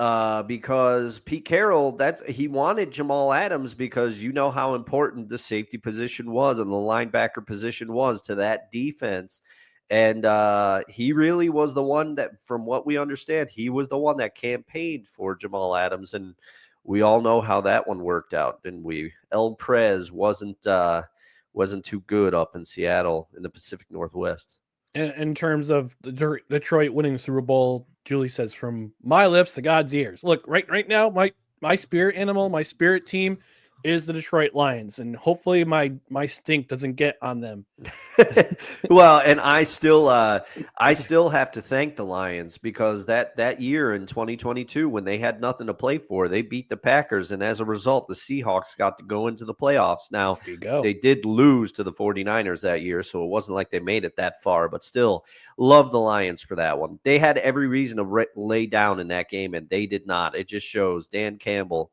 because Pete Carroll, he wanted Jamal Adams because you know how important the safety position was and the linebacker position was to that defense. And he really was the one that, from what we understand, he was the one that campaigned for Jamal Adams. And we all know how that one worked out, didn't we? El Prez wasn't too good up in Seattle in the Pacific Northwest. In terms of the Detroit winning the Super Bowl, Julie says, from my lips to God's ears. Look, right now, my spirit animal, my spirit team is the Detroit Lions, and hopefully my stink doesn't get on them. Well, and I still have to thank the Lions because that year in 2022 when they had nothing to play for, they beat the Packers, and as a result, the Seahawks got to go into the playoffs. Now, they did lose to the 49ers that year, so it wasn't like they made it that far, but still love the Lions for that one. They had every reason to lay down in that game, and they did not. It just shows Dan Campbell,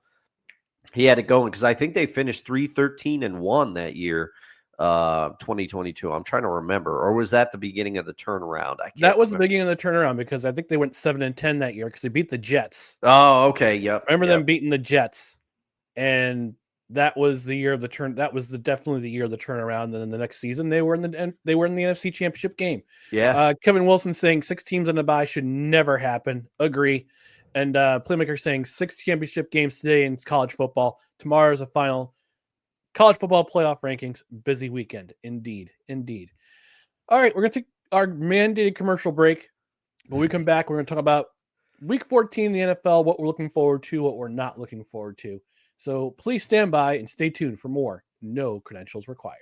he had it going because I think they finished 3-13-1 that year, 2022. I'm trying to remember, or was that the beginning of the turnaround? That was the beginning of the turnaround because I think they went 7-10 that year because they beat the Jets. Oh, okay, yep. Remember them beating the Jets, and that was the year of the turn. That was definitely the year of the turnaround. And then the next season they were in the NFC Championship game. Yeah. Kevin Wilson saying 6 teams on the bye should never happen. Agree. And Playmaker saying 6 championship games today in college football. Tomorrow is a final college football playoff rankings. Busy weekend. Indeed. All right, we're going to take our mandated commercial break. When we come back, we're going to talk about Week 14 in the NFL, what we're looking forward to, what we're not looking forward to. So please stand by and stay tuned for more No Credentials Required.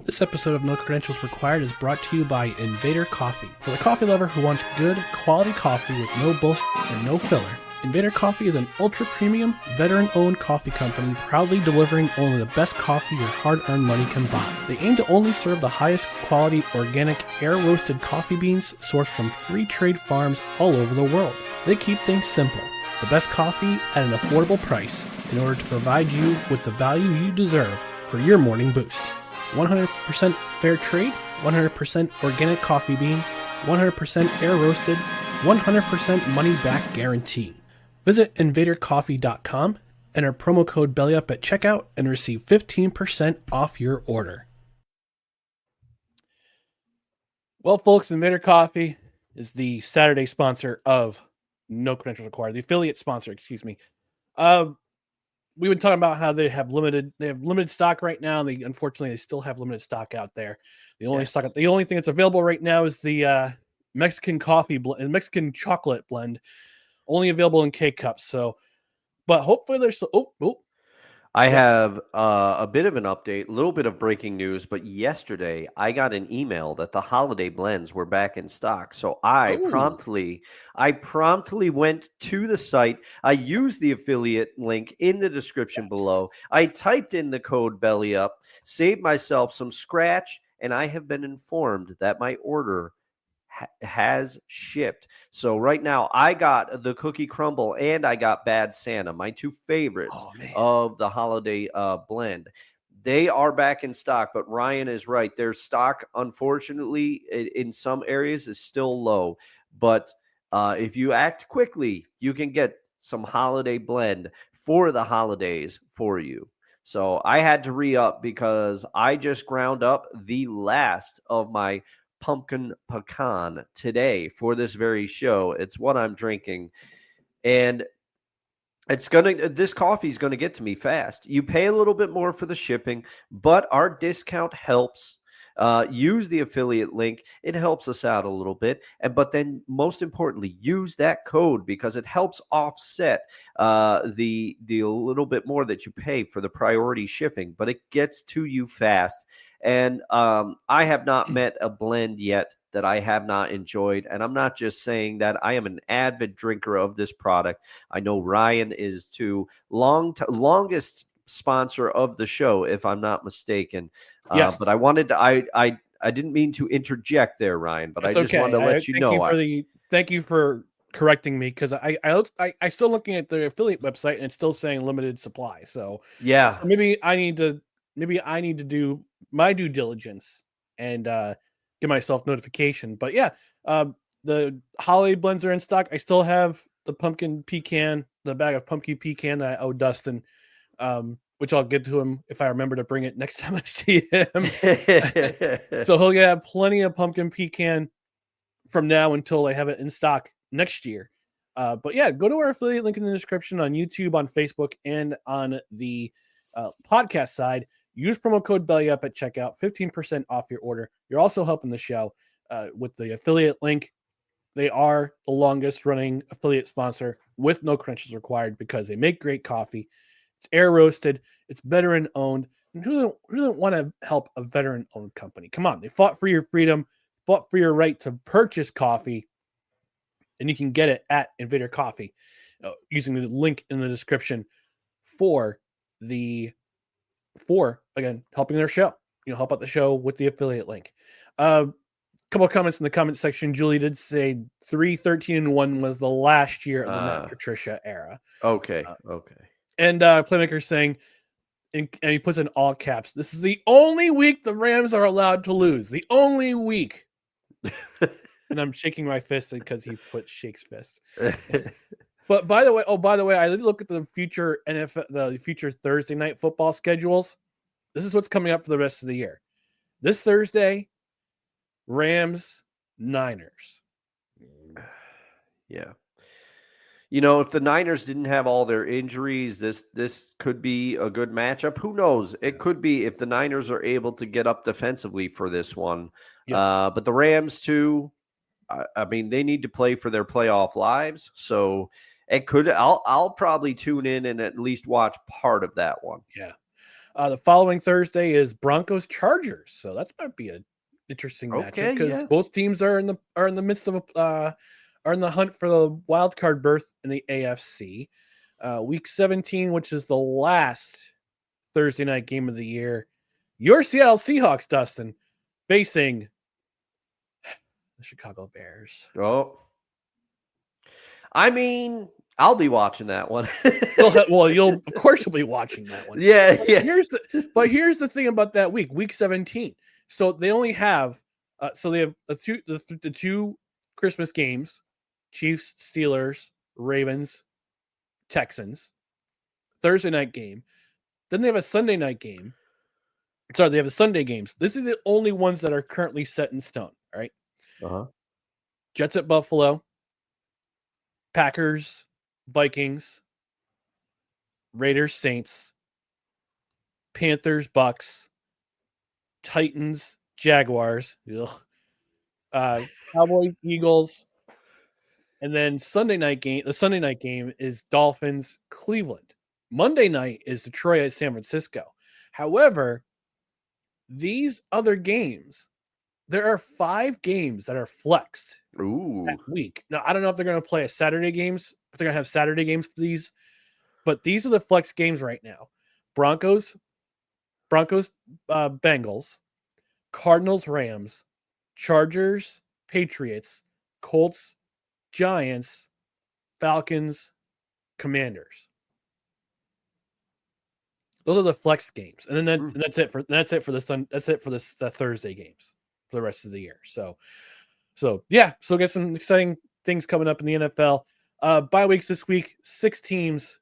This episode of No Credentials Required is brought to you by Invader Coffee. For the coffee lover who wants good, quality coffee with no bullshit and no filler, Invader Coffee is an ultra-premium, veteran-owned coffee company proudly delivering only the best coffee your hard-earned money can buy. They aim to only serve the highest quality, organic, air-roasted coffee beans sourced from free trade farms all over the world. They keep things simple. The best coffee at an affordable price in order to provide you with the value you deserve for your morning boost. 100% fair trade, 100% organic coffee beans, 100% air-roasted, 100% money-back guarantee. Visit invadercoffee.com, enter promo code BELLYUP at checkout, and receive 15% off your order. Well, folks, Invader Coffee is the Saturday sponsor of No Credentials Required, the affiliate sponsor, excuse me. We've been talking about how they have limited stock right now. Unfortunately, they still have limited stock out there. The only thing that's available right now is the Mexican Mexican chocolate blend, only available in K cups. So, but hopefully there's I have a bit of an update, a little bit of breaking news, but yesterday I got an email that the holiday blends were back in stock. So I promptly went to the site. I used the affiliate link in the description below. I typed in the code BELLYUP, saved myself some scratch, and I have been informed that my order has shipped. So right now I got the cookie crumble and I got Bad Santa, my two favorites of the holiday blend. They are back in stock, but Ryan is right. Their stock, unfortunately, in some areas is still low. But if you act quickly, you can get some holiday blend for the holidays for you. So I had to re-up because I just ground up the last of my pumpkin pecan today for this very show. It's what I'm drinking, and this coffee is gonna get to me fast. You pay a little bit more for the shipping, but our discount helps. Use the affiliate link; it helps us out a little bit. But then, most importantly, use that code because it helps offset the little bit more that you pay for the priority shipping. But it gets to you fast. And I have not met a blend yet that I have not enjoyed. And I'm not just saying that. I am an avid drinker of this product. I know Ryan is too. Longest sponsor of the show, if I'm not mistaken. Yes. But I wanted to, I didn't mean to interject there, Ryan, but I just wanted to let you know. Thank you for correcting me, because I still looking at the affiliate website and it's still saying limited supply. So yeah, so maybe I need to do my due diligence and give myself notification. But yeah, the holiday blends are in stock. I still have the bag of pumpkin pecan that I owe Dustin, which I'll get to him if I remember to bring it next time I see him. So he'll get plenty of pumpkin pecan from now until I have it in stock next year. But yeah, go to our affiliate link in the description on YouTube, on Facebook, and on the podcast side. Use promo code BELLYUP at checkout, 15% off your order. You're also helping the show with the affiliate link. They are the longest running affiliate sponsor with no credentials required because they make great coffee. It's air roasted. It's veteran owned. And who doesn't want to help a veteran owned company? Come on. They fought for your freedom, fought for your right to purchase coffee, and you can get it at Invader Coffee using the link in the description for again helping their show. Help out the show with the affiliate link. Couple of comments in the comment section. Julie did say 3-13-1 was the last year of the Matt Patricia era. Okay. And Playmaker saying, and he puts in all caps, this is the only week the Rams are allowed to lose. The only week. And I'm shaking my fist because he put Shake's fist. But by the way, I did look at the future the future Thursday night football schedules. This is what's coming up for the rest of the year. This Thursday, Rams, Niners. Yeah. If the Niners didn't have all their injuries, this could be a good matchup. Who knows? It could be if the Niners are able to get up defensively for this one. Yeah. But the Rams too. I mean, they need to play for their playoff lives, so it could. I'll probably tune in and at least watch part of that one. Yeah. The following Thursday is Broncos Chargers, so that might be an interesting matchup Okay, because yeah. both teams are in the midst of are in the hunt for the wild card berth in the AFC. Week 17, which is the last Thursday night game of the year. Your Seattle Seahawks, Dustin, facing the Chicago Bears. Oh, I mean, I'll be watching that one. You'll of course you'll be watching that one. Yeah, But yeah. Here's the thing about that week 17. So they only have they have the two Christmas games, Chiefs, Steelers, Ravens, Texans, Thursday night game. Then they have a Sunday night game. Sorry, they have the Sunday games. This is the only ones that are currently set in stone. All right. Uh-huh. Jets at Buffalo, Packers, Vikings, Raiders, Saints, Panthers, Bucks, Titans, Jaguars, Cowboys, Eagles, and then the Sunday night game is Dolphins, Cleveland. Monday night is Detroit at San Francisco. However, these other games, there are 5 games that are flexed Ooh. that week. Now, I don't know if they're going to play if they're going to have Saturday games for these, but these are the flex games right now. Broncos, Bengals, Cardinals, Rams, Chargers, Patriots, Colts, Giants, Falcons, Commanders. Those are the flex games, and then that's it for the Thursday games for the rest of the year. So yeah, so get some exciting things coming up in the NFL. Bye weeks this week, 6 teams: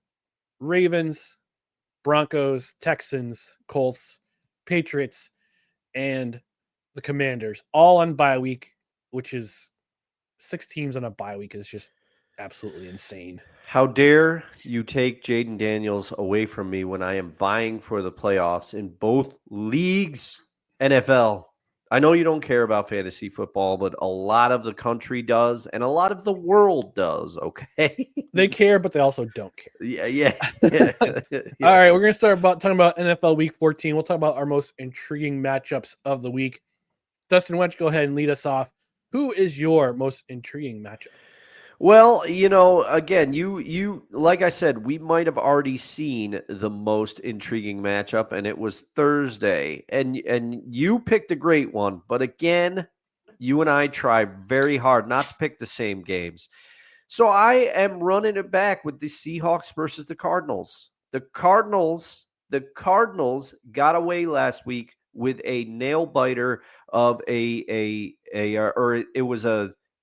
Ravens, Broncos, Texans, Colts, Patriots, and the Commanders, all on bye week, which is 6 teams on a bye week is just absolutely insane. How dare you take Jaden Daniels away from me when I am vying for the playoffs in both leagues, NFL. I know you don't care about fantasy football, but a lot of the country does, and a lot of the world does, okay? They care, but they also don't care. Yeah. All right, we're going to start talking about NFL Week 14. We'll talk about our most intriguing matchups of the week. Dustin, why don't you go ahead and lead us off? Who is your most intriguing matchup? Well, again, you like I said, we might have already seen the most intriguing matchup, and it was Thursday. And you picked a great one, but again, you and I try very hard not to pick the same games. So I am running it back with the Seahawks versus the Cardinals. The Cardinals got away last week with a nail biter of it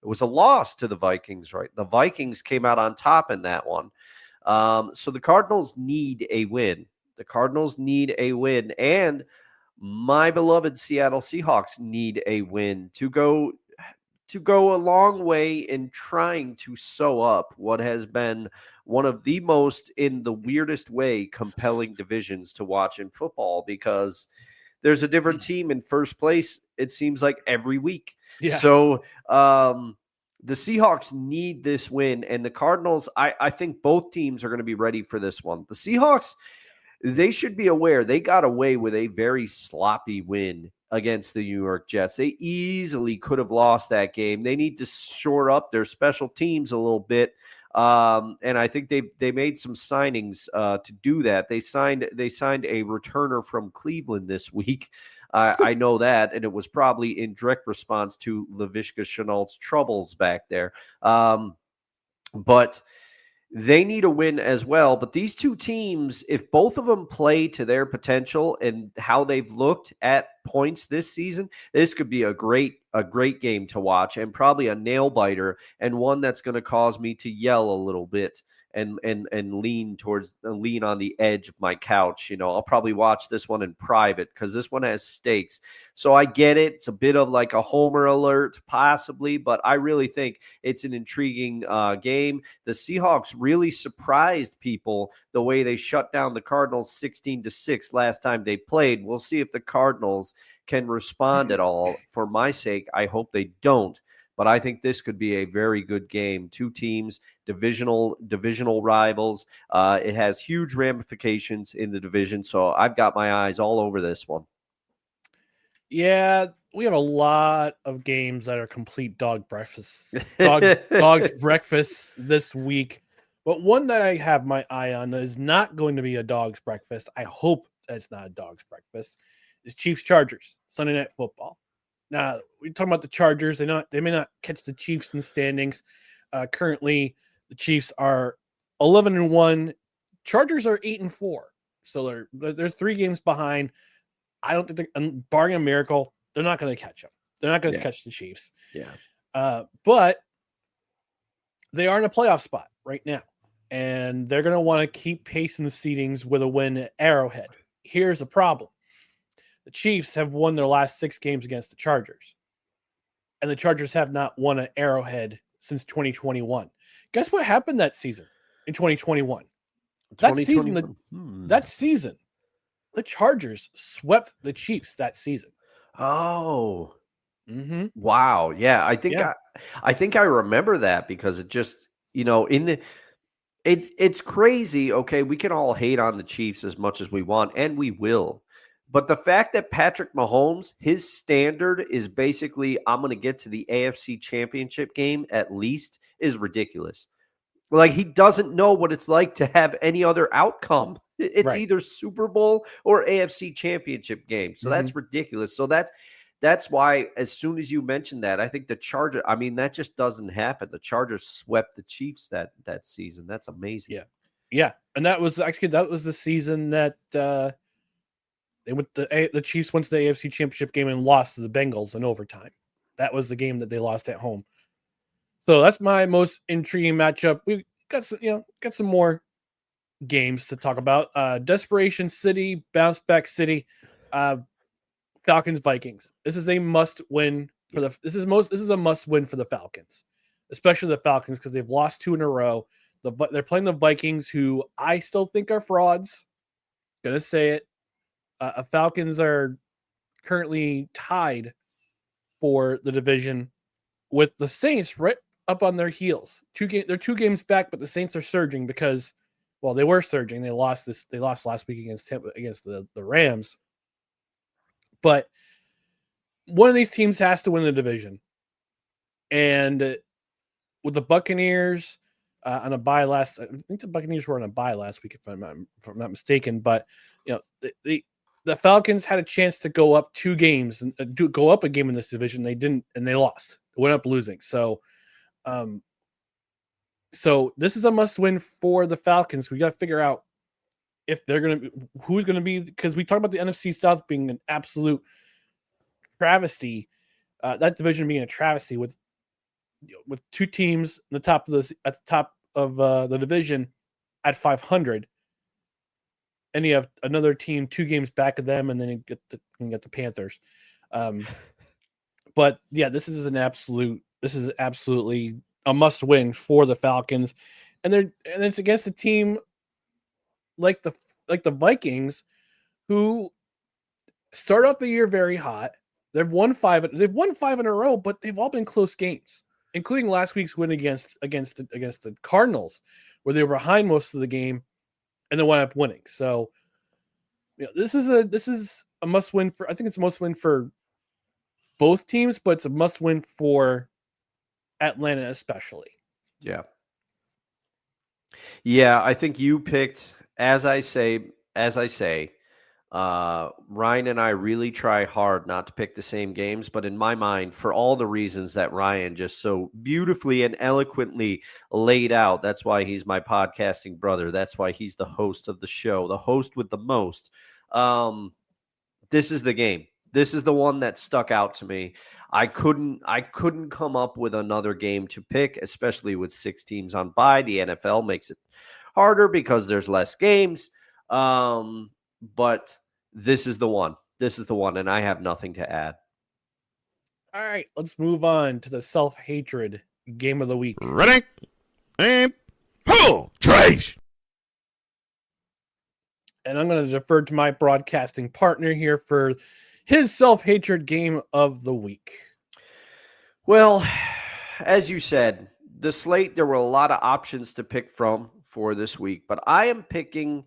was a loss to the Vikings, right? The Vikings came out on top in that one. So the Cardinals need a win. And my beloved Seattle Seahawks need a win to go a long way in trying to sew up what has been one of the most, in the weirdest way, compelling divisions to watch in football, because there's a different team in first place, it seems like, every week. Yeah. So the Seahawks need this win, and the Cardinals, I think both teams are going to be ready for this one. The Seahawks, they should be aware they got away with a very sloppy win against the New York Jets. They easily could have lost that game. They need to shore up their special teams a little bit. And I think they made some signings to do that. They signed a returner from Cleveland this week. I know that, and it was probably in direct response to Laviska Shenault's troubles back there. But they need a win as well. But these two teams, if both of them play to their potential and how they've looked at points this season, this could be a great game to watch, and probably a nail biter, and one that's going to cause me to yell a little bit and lean on the edge of my couch. I'll probably watch this one in private because this one has stakes. So I get it. It's a bit of like a homer alert, possibly, but I really think it's an intriguing game. The Seahawks really surprised people the way they shut down the Cardinals 16-6 last time they played. We'll see if the Cardinals can respond at all. For my sake, I hope they don't. But I think this could be a very good game. Two teams, divisional rivals. It has huge ramifications in the division, so I've got my eyes all over this one. Yeah, we have a lot of games that are complete dog's breakfast this week. But one that I have my eye on that is not going to be a dog's breakfast. I hope that it's not a dog's breakfast. Is Chiefs-Chargers, Sunday Night Football. Now, we're talking about the Chargers. They may not catch the Chiefs in the standings. Currently, the Chiefs are 11-1. Chargers are 8-4. So they're 3 games behind. I don't think barring a miracle, they're not going to catch them. They're not going to catch the Chiefs. Yeah. But they are in a playoff spot right now, and they're going to want to keep pace in the seedings with a win at Arrowhead. Here's the problem. The Chiefs have won their last 6 games against the Chargers, and the Chargers have not won at Arrowhead since 2021. Guess what happened that season in 2021? That season, the Chargers swept the Chiefs that season. Oh, mm-hmm. Wow. Yeah. I think I remember that because it just, it's crazy. Okay. We can all hate on the Chiefs as much as we want, and we will. But the fact that Patrick Mahomes, his standard is basically, I'm going to get to the AFC Championship game at least, is ridiculous. Like, he doesn't know what it's like to have any other outcome. It's either Super Bowl or AFC Championship game. So that's ridiculous. So that's why, as soon as you mentioned that, I think the Chargers, that just doesn't happen. The Chargers swept the Chiefs that season. That's amazing. Yeah. And that was the season that the Chiefs went to the AFC Championship game and lost to the Bengals in overtime. That was the game that they lost at home. So that's my most intriguing matchup. We got some more games to talk about. Desperation City, Bounce Back City, Falcons Vikings. This is a must win for this is a must win for the Falcons, especially the Falcons because they've lost 2 in a row. They're playing the Vikings, who I still think are frauds. Gonna say it. Falcons are currently tied for the division with the Saints right up on their heels. They're 2 games back, but the Saints are surging because, well, they were surging. They lost last week against the Rams. But one of these teams has to win the division. And with the Buccaneers on a bye I think the Buccaneers were on a bye last week, if I'm not mistaken. But the Falcons had a chance to go up 2 games and go up a game in this division. They didn't, and they lost. They went up losing. So this is a must-win for the Falcons. We got to figure out if who's going to be, because we talked about the NFC South being an absolute travesty. That division being a travesty with 2 teams at the top of the division at 500, and you have another team 2 games back of them, and then you get the Panthers. But yeah, this is absolutely a must win for the Falcons, and it's against a team like the Vikings, who start off the year very hot. They've won 5 in a row, but they've all been close games, including last week's win against the Cardinals, where they were behind most of the game and then wound up winning. So this is a must win I think it's a must win for both teams, but it's a must win for Atlanta especially. Yeah, I think you picked, as I say, Ryan and I really try hard not to pick the same games, but in my mind, for all the reasons that Ryan just so beautifully and eloquently laid out, that's why he's my podcasting brother. That's why he's the host of the show, the host with the most. This is the game. This is the one that stuck out to me. I couldn't come up with another game to pick, especially with 6 teams on bye. The NFL makes it harder because there's less games. But this is the one. This is the one, and I have nothing to add. All right, let's move on to the self-hatred game of the week. Ready? And pull! Trash! And I'm going to defer to my broadcasting partner here for his self-hatred game of the week. Well, as you said, the slate, there were a lot of options to pick from for this week, but I am picking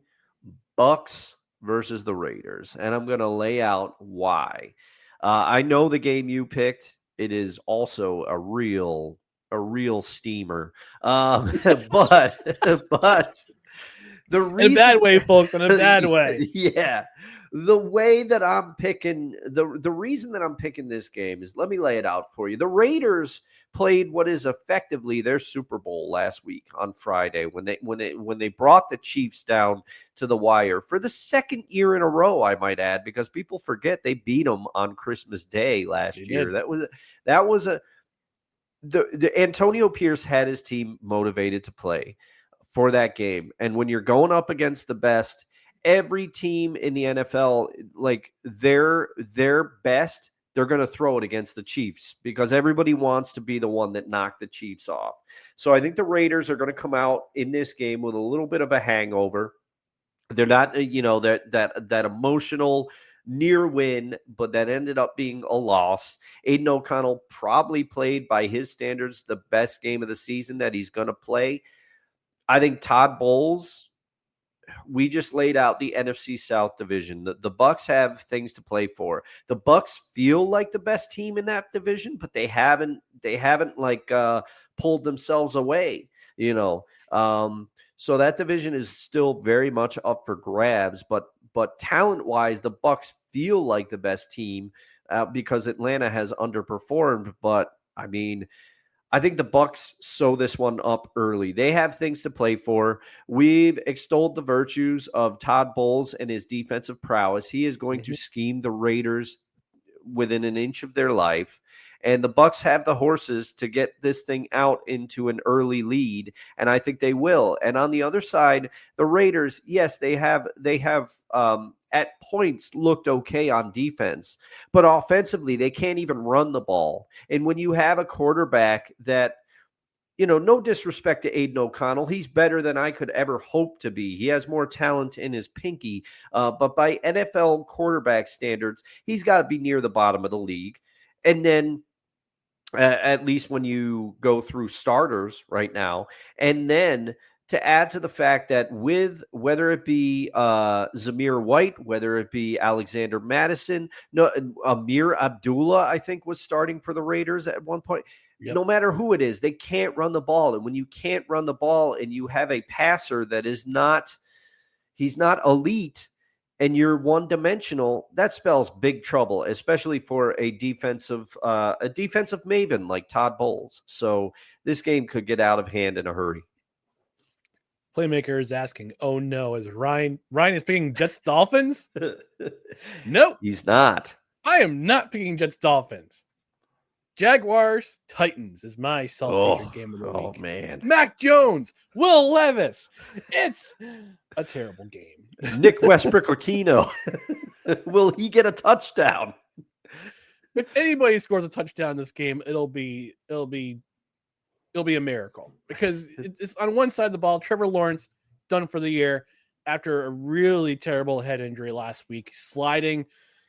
Bucks versus the Raiders, and I'm going to lay out why. I know the game you picked. It is also a real steamer. But the reason, in a bad way, folks, in a bad way. Yeah. The way that I'm picking, the reason that I'm picking this game is, let me lay it out for you. The Raiders played what is effectively their Super Bowl last week on Friday when they brought the Chiefs down to the wire for the second year in a row, I might add, because people forget they beat them on Christmas Day last year. That was the Antonio Pierce had his team motivated to play for that game. And when you're going up against the best, every team in the NFL, like their best, they're going to throw it against the Chiefs because everybody wants to be the one that knocked the Chiefs off. So I think the Raiders are going to come out in this game with a little bit of a hangover. They're not, that emotional near win, but that ended up being a loss. Aiden O'Connell probably played, by his standards, the best game of the season that he's going to play. I think Todd Bowles, we just laid out the NFC South division. The Bucks have things to play for. The Bucks feel like the best team in that division, but they haven't pulled themselves away, so that division is still very much up for grabs, but talent-wise, the Bucks feel like the best team because Atlanta has underperformed. But I mean, I think the Bucks sew this one up early. They have things to play for. We've extolled the virtues of Todd Bowles and his defensive prowess. He is going to scheme the Raiders within an inch of their life. And the Bucks have the horses to get this thing out into an early lead, and I think they will. And on the other side, the Raiders, yes, they have at points looked okay on defense, but offensively they can't even run the ball. And when you have a quarterback that, no disrespect to Aiden O'Connell, he's better than I could ever hope to be. He has more talent in his pinky, but by NFL quarterback standards, he's got to be near the bottom of the league. And then at least when you go through starters right now. And then to add to the fact that with whether it be Zamir White, whether it be Alexander Madison, Amir Abdullah, I think, was starting for the Raiders at one point. Yep. No matter who it is, they can't run the ball. And when you can't run the ball and you have a passer that is he's not elite, and you're one-dimensional, that spells big trouble, especially for a defensive maven like Todd Bowles. So this game could get out of hand in a hurry. Playmaker is asking, oh no, is Ryan is picking Jets Dolphins? Nope. He's not. I am not picking Jets Dolphins. Jaguars Titans is my self-hatred game of the week. Oh man. Mac Jones, Will Levis. It's a terrible game. Nick Westbrook-Aquino. Will he get a touchdown? If anybody scores a touchdown in this game, it'll be a miracle, because it's on one side of the ball. Trevor Lawrence done for the year after a really terrible head injury last week, sliding,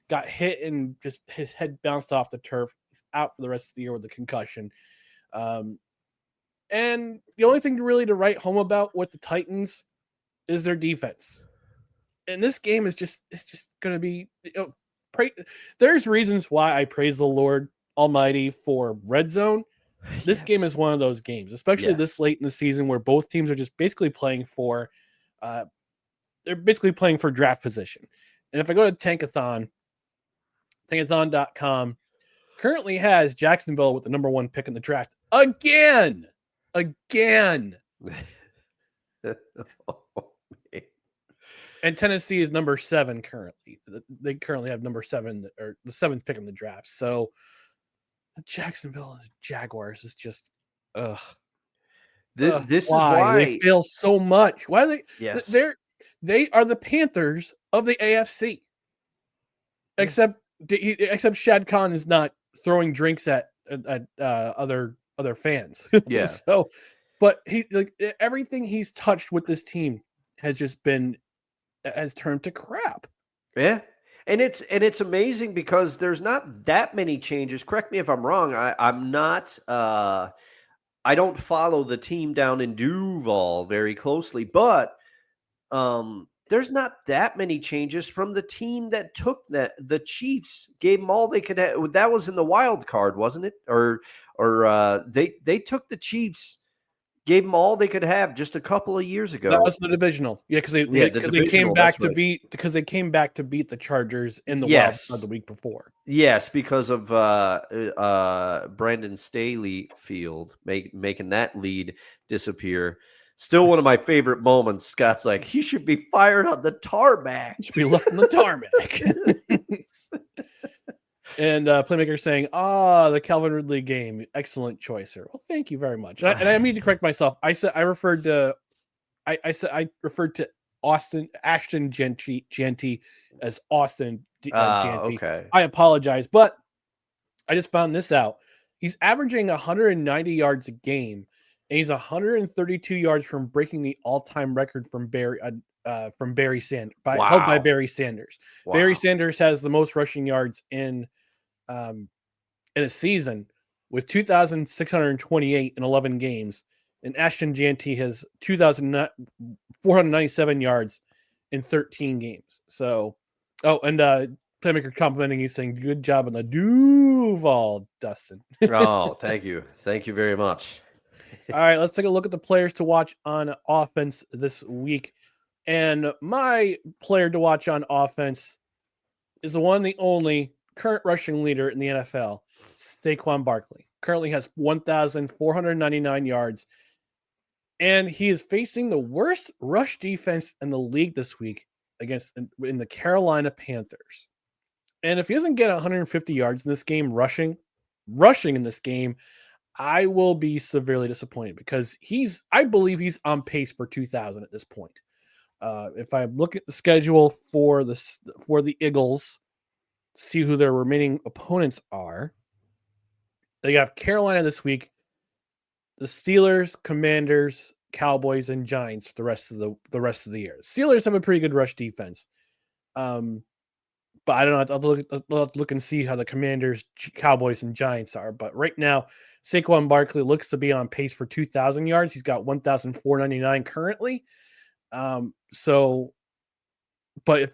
got hit and just his head bounced off the turf. He's out for the rest of the year with a concussion. And the only thing really to write home about with the Titans is their defense. And this game is just going to be, there's reasons why I praise the Lord Almighty for Red Zone. This game is one of those games, especially this late in the season, where both teams are just basically playing for, draft position. And if I go to Tankathon.com, currently has Jacksonville with the number 1 pick in the draft again. And Tennessee is number 7 currently. They currently have number 7 or the 7th pick in the draft. So the Jacksonville Jaguars is just, This is why they why. fail so much? Why they? Yes. They are the Panthers of the AFC. Yeah. Except Shad Khan is not throwing drinks at other fans. Yeah. So, but everything he's touched with this team has turned to crap. Yeah. And it's amazing because there's not that many changes. Correct me if I'm wrong. I'm not I don't follow the team down in Duval very closely, but there's not that many changes from the team that took the Chiefs, gave them all they could have. That was in the wild card, wasn't it? Or they took the Chiefs, gave them all they could have just a couple of years ago. That was the divisional, because they came back to beat the Chargers in the wild card the week before. Yes, because of Brandon Staley Field making that lead disappear. Still one of my favorite moments. Scott's like, he should be fired on the tarmac. Should be left on the tarmac. And Playmaker saying, the Calvin Ridley game. Excellent choice, sir. Well, thank you very much. And I need to correct myself. I referred to Ashton Jeanty as Austin Jeanty. Okay. I apologize, but I just found this out. He's averaging 190 yards a game, and he's 132 yards from breaking the all-time record from Barry Sanders, held by Barry Sanders. Wow. Barry Sanders has the most rushing yards in a season with 2,628 in 11 games, and Ashton Jeanty has 2,497 yards in 13 games. So, Playmaker complimenting you, saying good job on the Duval, Dustin. Oh, thank you very much. All right, let's take a look at the players to watch on offense this week. And my player to watch on offense is the one, the only current rushing leader in the NFL, Saquon Barkley. Currently has 1,499 yards. And he is facing the worst rush defense in the league this week in the Carolina Panthers. And if he doesn't get 150 yards in this game, rushing in this game, I will be severely disappointed, because I believe he's on pace for 2,000 at this point. If I look at the schedule for the Eagles, see who their remaining opponents are. They have Carolina this week, the Steelers, Commanders, Cowboys, and Giants for the rest of the year. Steelers have a pretty good rush defense. But I don't know. I'll have to look and see how the Commanders, Cowboys, and Giants are. But right now, Saquon Barkley looks to be on pace for 2,000 yards. He's got 1,499 currently. But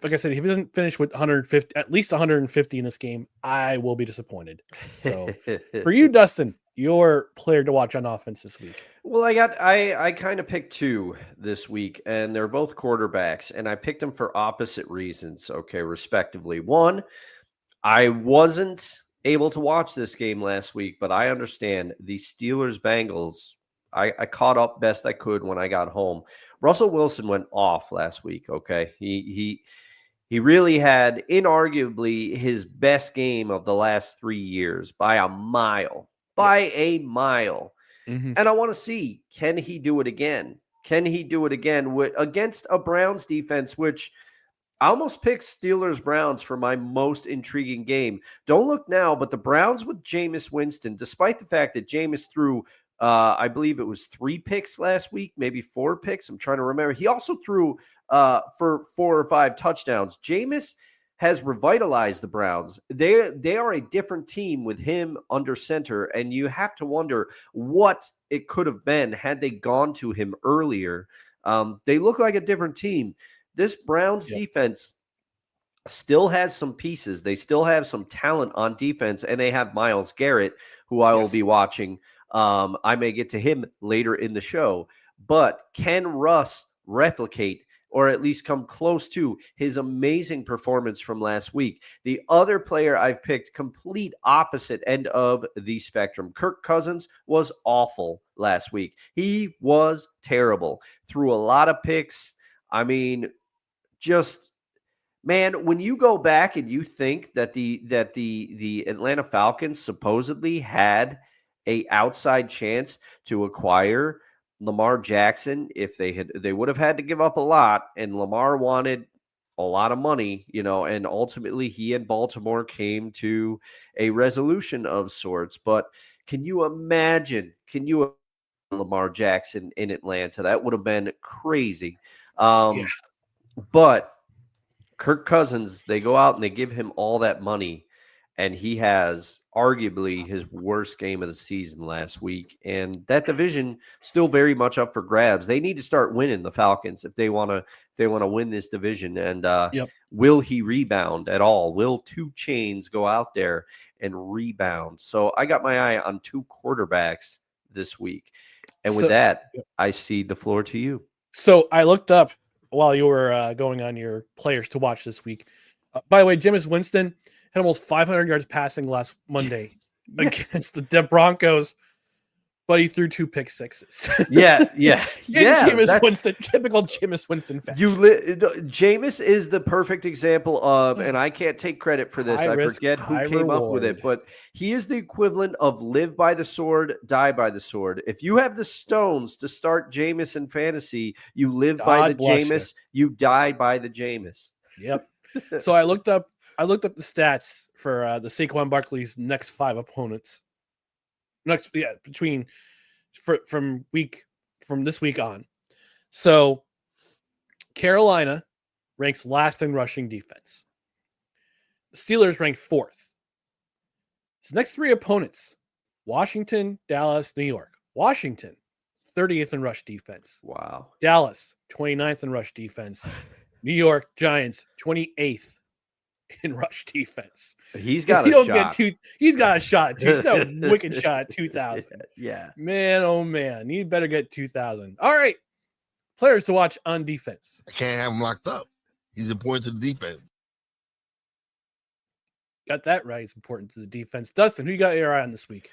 like I said, if he doesn't finish with at least 150 in this game, I will be disappointed. So for you, Dustin, your player to watch on offense this week. Well, I kind of picked two this week, and they're both quarterbacks, and I picked them for opposite reasons, okay, respectively. One, I wasn't able to watch this game last week, but I understand the Steelers-Bengals. I caught up best I could when I got home. Russell Wilson went off last week, okay? He really had inarguably his best game of the last 3 years by a mile. Mm-hmm. And I want to see, can he do it again? Can he do it again against a Browns defense, which I almost picked Steelers-Browns for my most intriguing game. Don't look now, but the Browns with Jameis Winston, despite the fact that Jameis threw, I believe it was 3 picks last week, maybe 4 picks. I'm trying to remember. He also threw for 4 or 5 touchdowns. Jameis has revitalized the Browns. They are a different team with him under center, and you have to wonder what it could have been had they gone to him earlier. They look like a different team. This Browns defense still has some pieces. They still have some talent on defense, and they have Myles Garrett, who I will be watching. I may get to him later in the show. But can Russ replicate, or at least come close to, his amazing performance from last week? The other player I've picked, complete opposite end of the spectrum. Kirk Cousins was awful last week. He was terrible. Threw a lot of picks. I mean, just Man, when you go back and you think that the Atlanta Falcons supposedly had a outside chance to acquire Lamar Jackson, if they would have had to give up a lot, and Lamar wanted a lot of money, and ultimately he and Baltimore came to a resolution of sorts. But can you imagine? Lamar Jackson in Atlanta? That would have been crazy. Yeah. But Kirk Cousins, they go out and they give him all that money, and he has arguably his worst game of the season last week. And that division still very much up for grabs. They need to start winning, the Falcons, if they want to win this division. And Yep. will he rebound at all? Will Two Chains go out there and rebound? So I got my eye on 2 quarterbacks this week. And with that, I cede the floor to you. So I looked up while you were going on your players to watch this week. By the way, Jameis Winston had almost 500 yards passing last Monday against the Broncos, but he threw 2 pick sixes. Yeah. Jameis Winston, typical Jameis Winston fan. Jameis is the perfect example of, and I can't take credit for this. I forget who came up with it, but he is the equivalent of live by the sword, die by the sword. If you have the stones to start Jameis in fantasy, you live by the Jameis, you die by the Jameis. Yep. So I looked up the stats for the Saquon Barkley's next 5 opponents. From this week on. So Carolina ranks last in rushing defense. The Steelers rank 4th. His next 3 opponents: Washington, Dallas, New York. Washington, 30th in rush defense. Wow. Dallas, 29th in rush defense. New York Giants, 28th in rush defense. He's got a shot. He's got a shot. He's a wicked shot at 2,000. Yeah. Man, oh man. You better get 2,000. All right. Players to watch on defense. I can't have him locked up. He's important to the defense. Got that right. It's important to the defense. Dustin, who you got your eye on this week?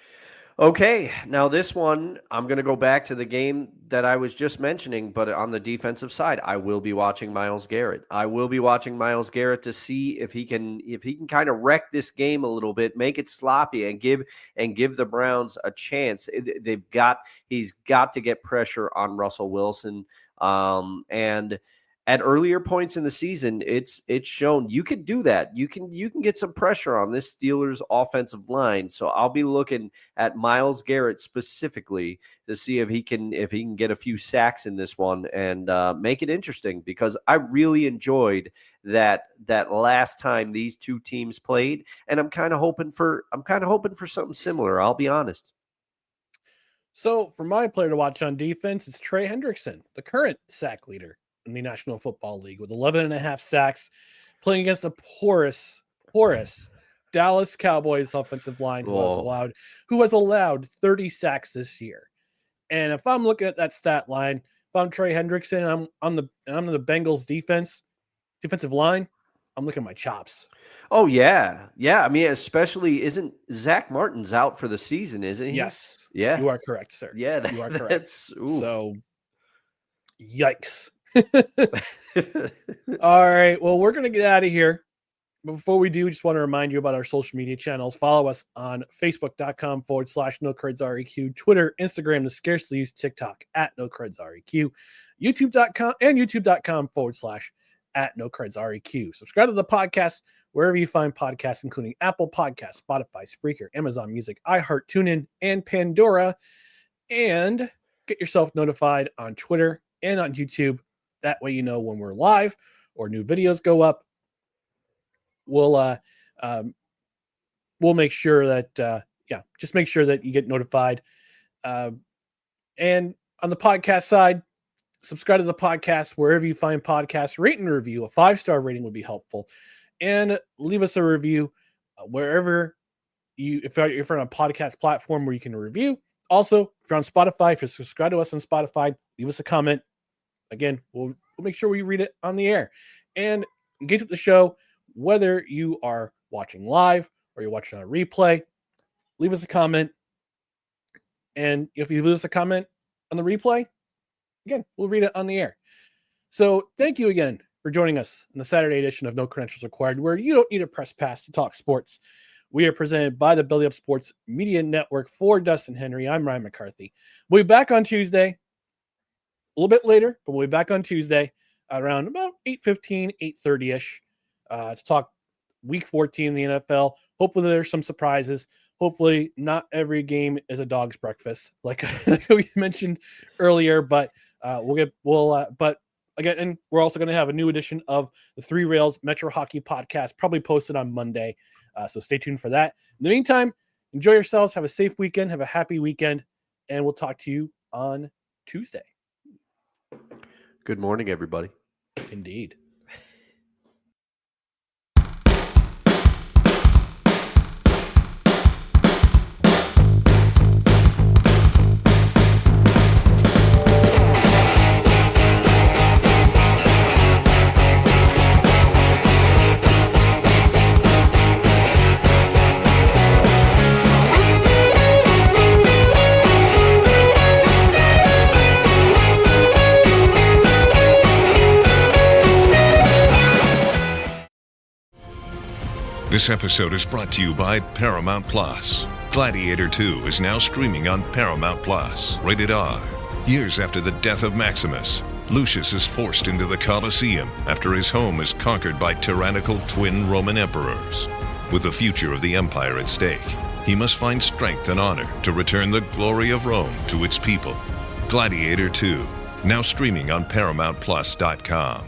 Okay, now this one, I'm going to go back to the game that I was just mentioning, but on the defensive side, I will be watching Myles Garrett. I will be watching Myles Garrett to see if he can kind of wreck this game a little bit, make it sloppy, and give the Browns a chance. He's got to get pressure on Russell Wilson, and at earlier points in the season, it's shown you can do that. You can get some pressure on this Steelers offensive line. So I'll be looking at Myles Garrett specifically to see if he can get a few sacks in this one and make it interesting, because I really enjoyed that last time these two teams played, and I'm kind of hoping for something similar. I'll be honest. So for my player to watch on defense, it's Trey Hendrickson, the current sack leader in the National Football League, with 11.5 sacks, playing against the porous Dallas Cowboys offensive line who has allowed 30 sacks this year. And if I'm looking at that stat line, if I'm Trey Hendrickson and I'm the Bengals defensive line, I'm looking at my chops. Oh yeah. I mean, especially, isn't Zach Martin's out for the season, isn't he? Yes. Yeah. You are correct, sir. Yeah, you are correct. So, yikes. All right. Well, we're going to get out of here. But before we do, just want to remind you about our social media channels. Follow us on Facebook.com/NoCredsREQ, Twitter, Instagram, the scarcely used TikTok @NoCredsREQ, YouTube.com/@NoCredsREQ. Subscribe to the podcast wherever you find podcasts, including Apple Podcasts, Spotify, Spreaker, Amazon Music, iHeart, TuneIn, and Pandora. And get yourself notified on Twitter and on YouTube. That way you know when we're live or new videos go up. We'll make sure that just make sure that you get notified. And on the podcast side, subscribe to the podcast wherever you find podcasts. Rate and review. A 5-star rating would be helpful, and leave us a review wherever if you're on a podcast platform where you can review. Also, if you're on Spotify, if you subscribe to us on Spotify, leave us a comment. Again, we'll make sure we read it on the air, and engage with the show, whether you are watching live or you're watching on a replay. Leave us a comment, and if you leave us a comment on the replay, again, we'll read it on the air. So thank you again for joining us in the Saturday edition of No Credentials Required, where you don't need a press pass to talk sports. We are presented by the Belly Up Sports Media Network. For Dustin Henry, I'm Ryan McCarthy. We'll be back on Tuesday, a little bit later, but we'll be back on Tuesday around about 8:15, 8:30-ish to talk Week 14 in the NFL. Hopefully there's some surprises. Hopefully not every game is a dog's breakfast, like we mentioned earlier. But but again, and we're also going to have a new edition of the Three Rails Metro Hockey Podcast, probably posted on Monday. So stay tuned for that. In the meantime, enjoy yourselves. Have a safe weekend. Have a happy weekend. And we'll talk to you on Tuesday. Good morning, everybody. Indeed. This episode is brought to you by Paramount Plus. Gladiator 2 is now streaming on Paramount Plus. Rated R. Years after the death of Maximus, Lucius is forced into the Colosseum after his home is conquered by tyrannical twin Roman emperors. With the future of the empire at stake, he must find strength and honor to return the glory of Rome to its people. Gladiator 2, now streaming on ParamountPlus.com.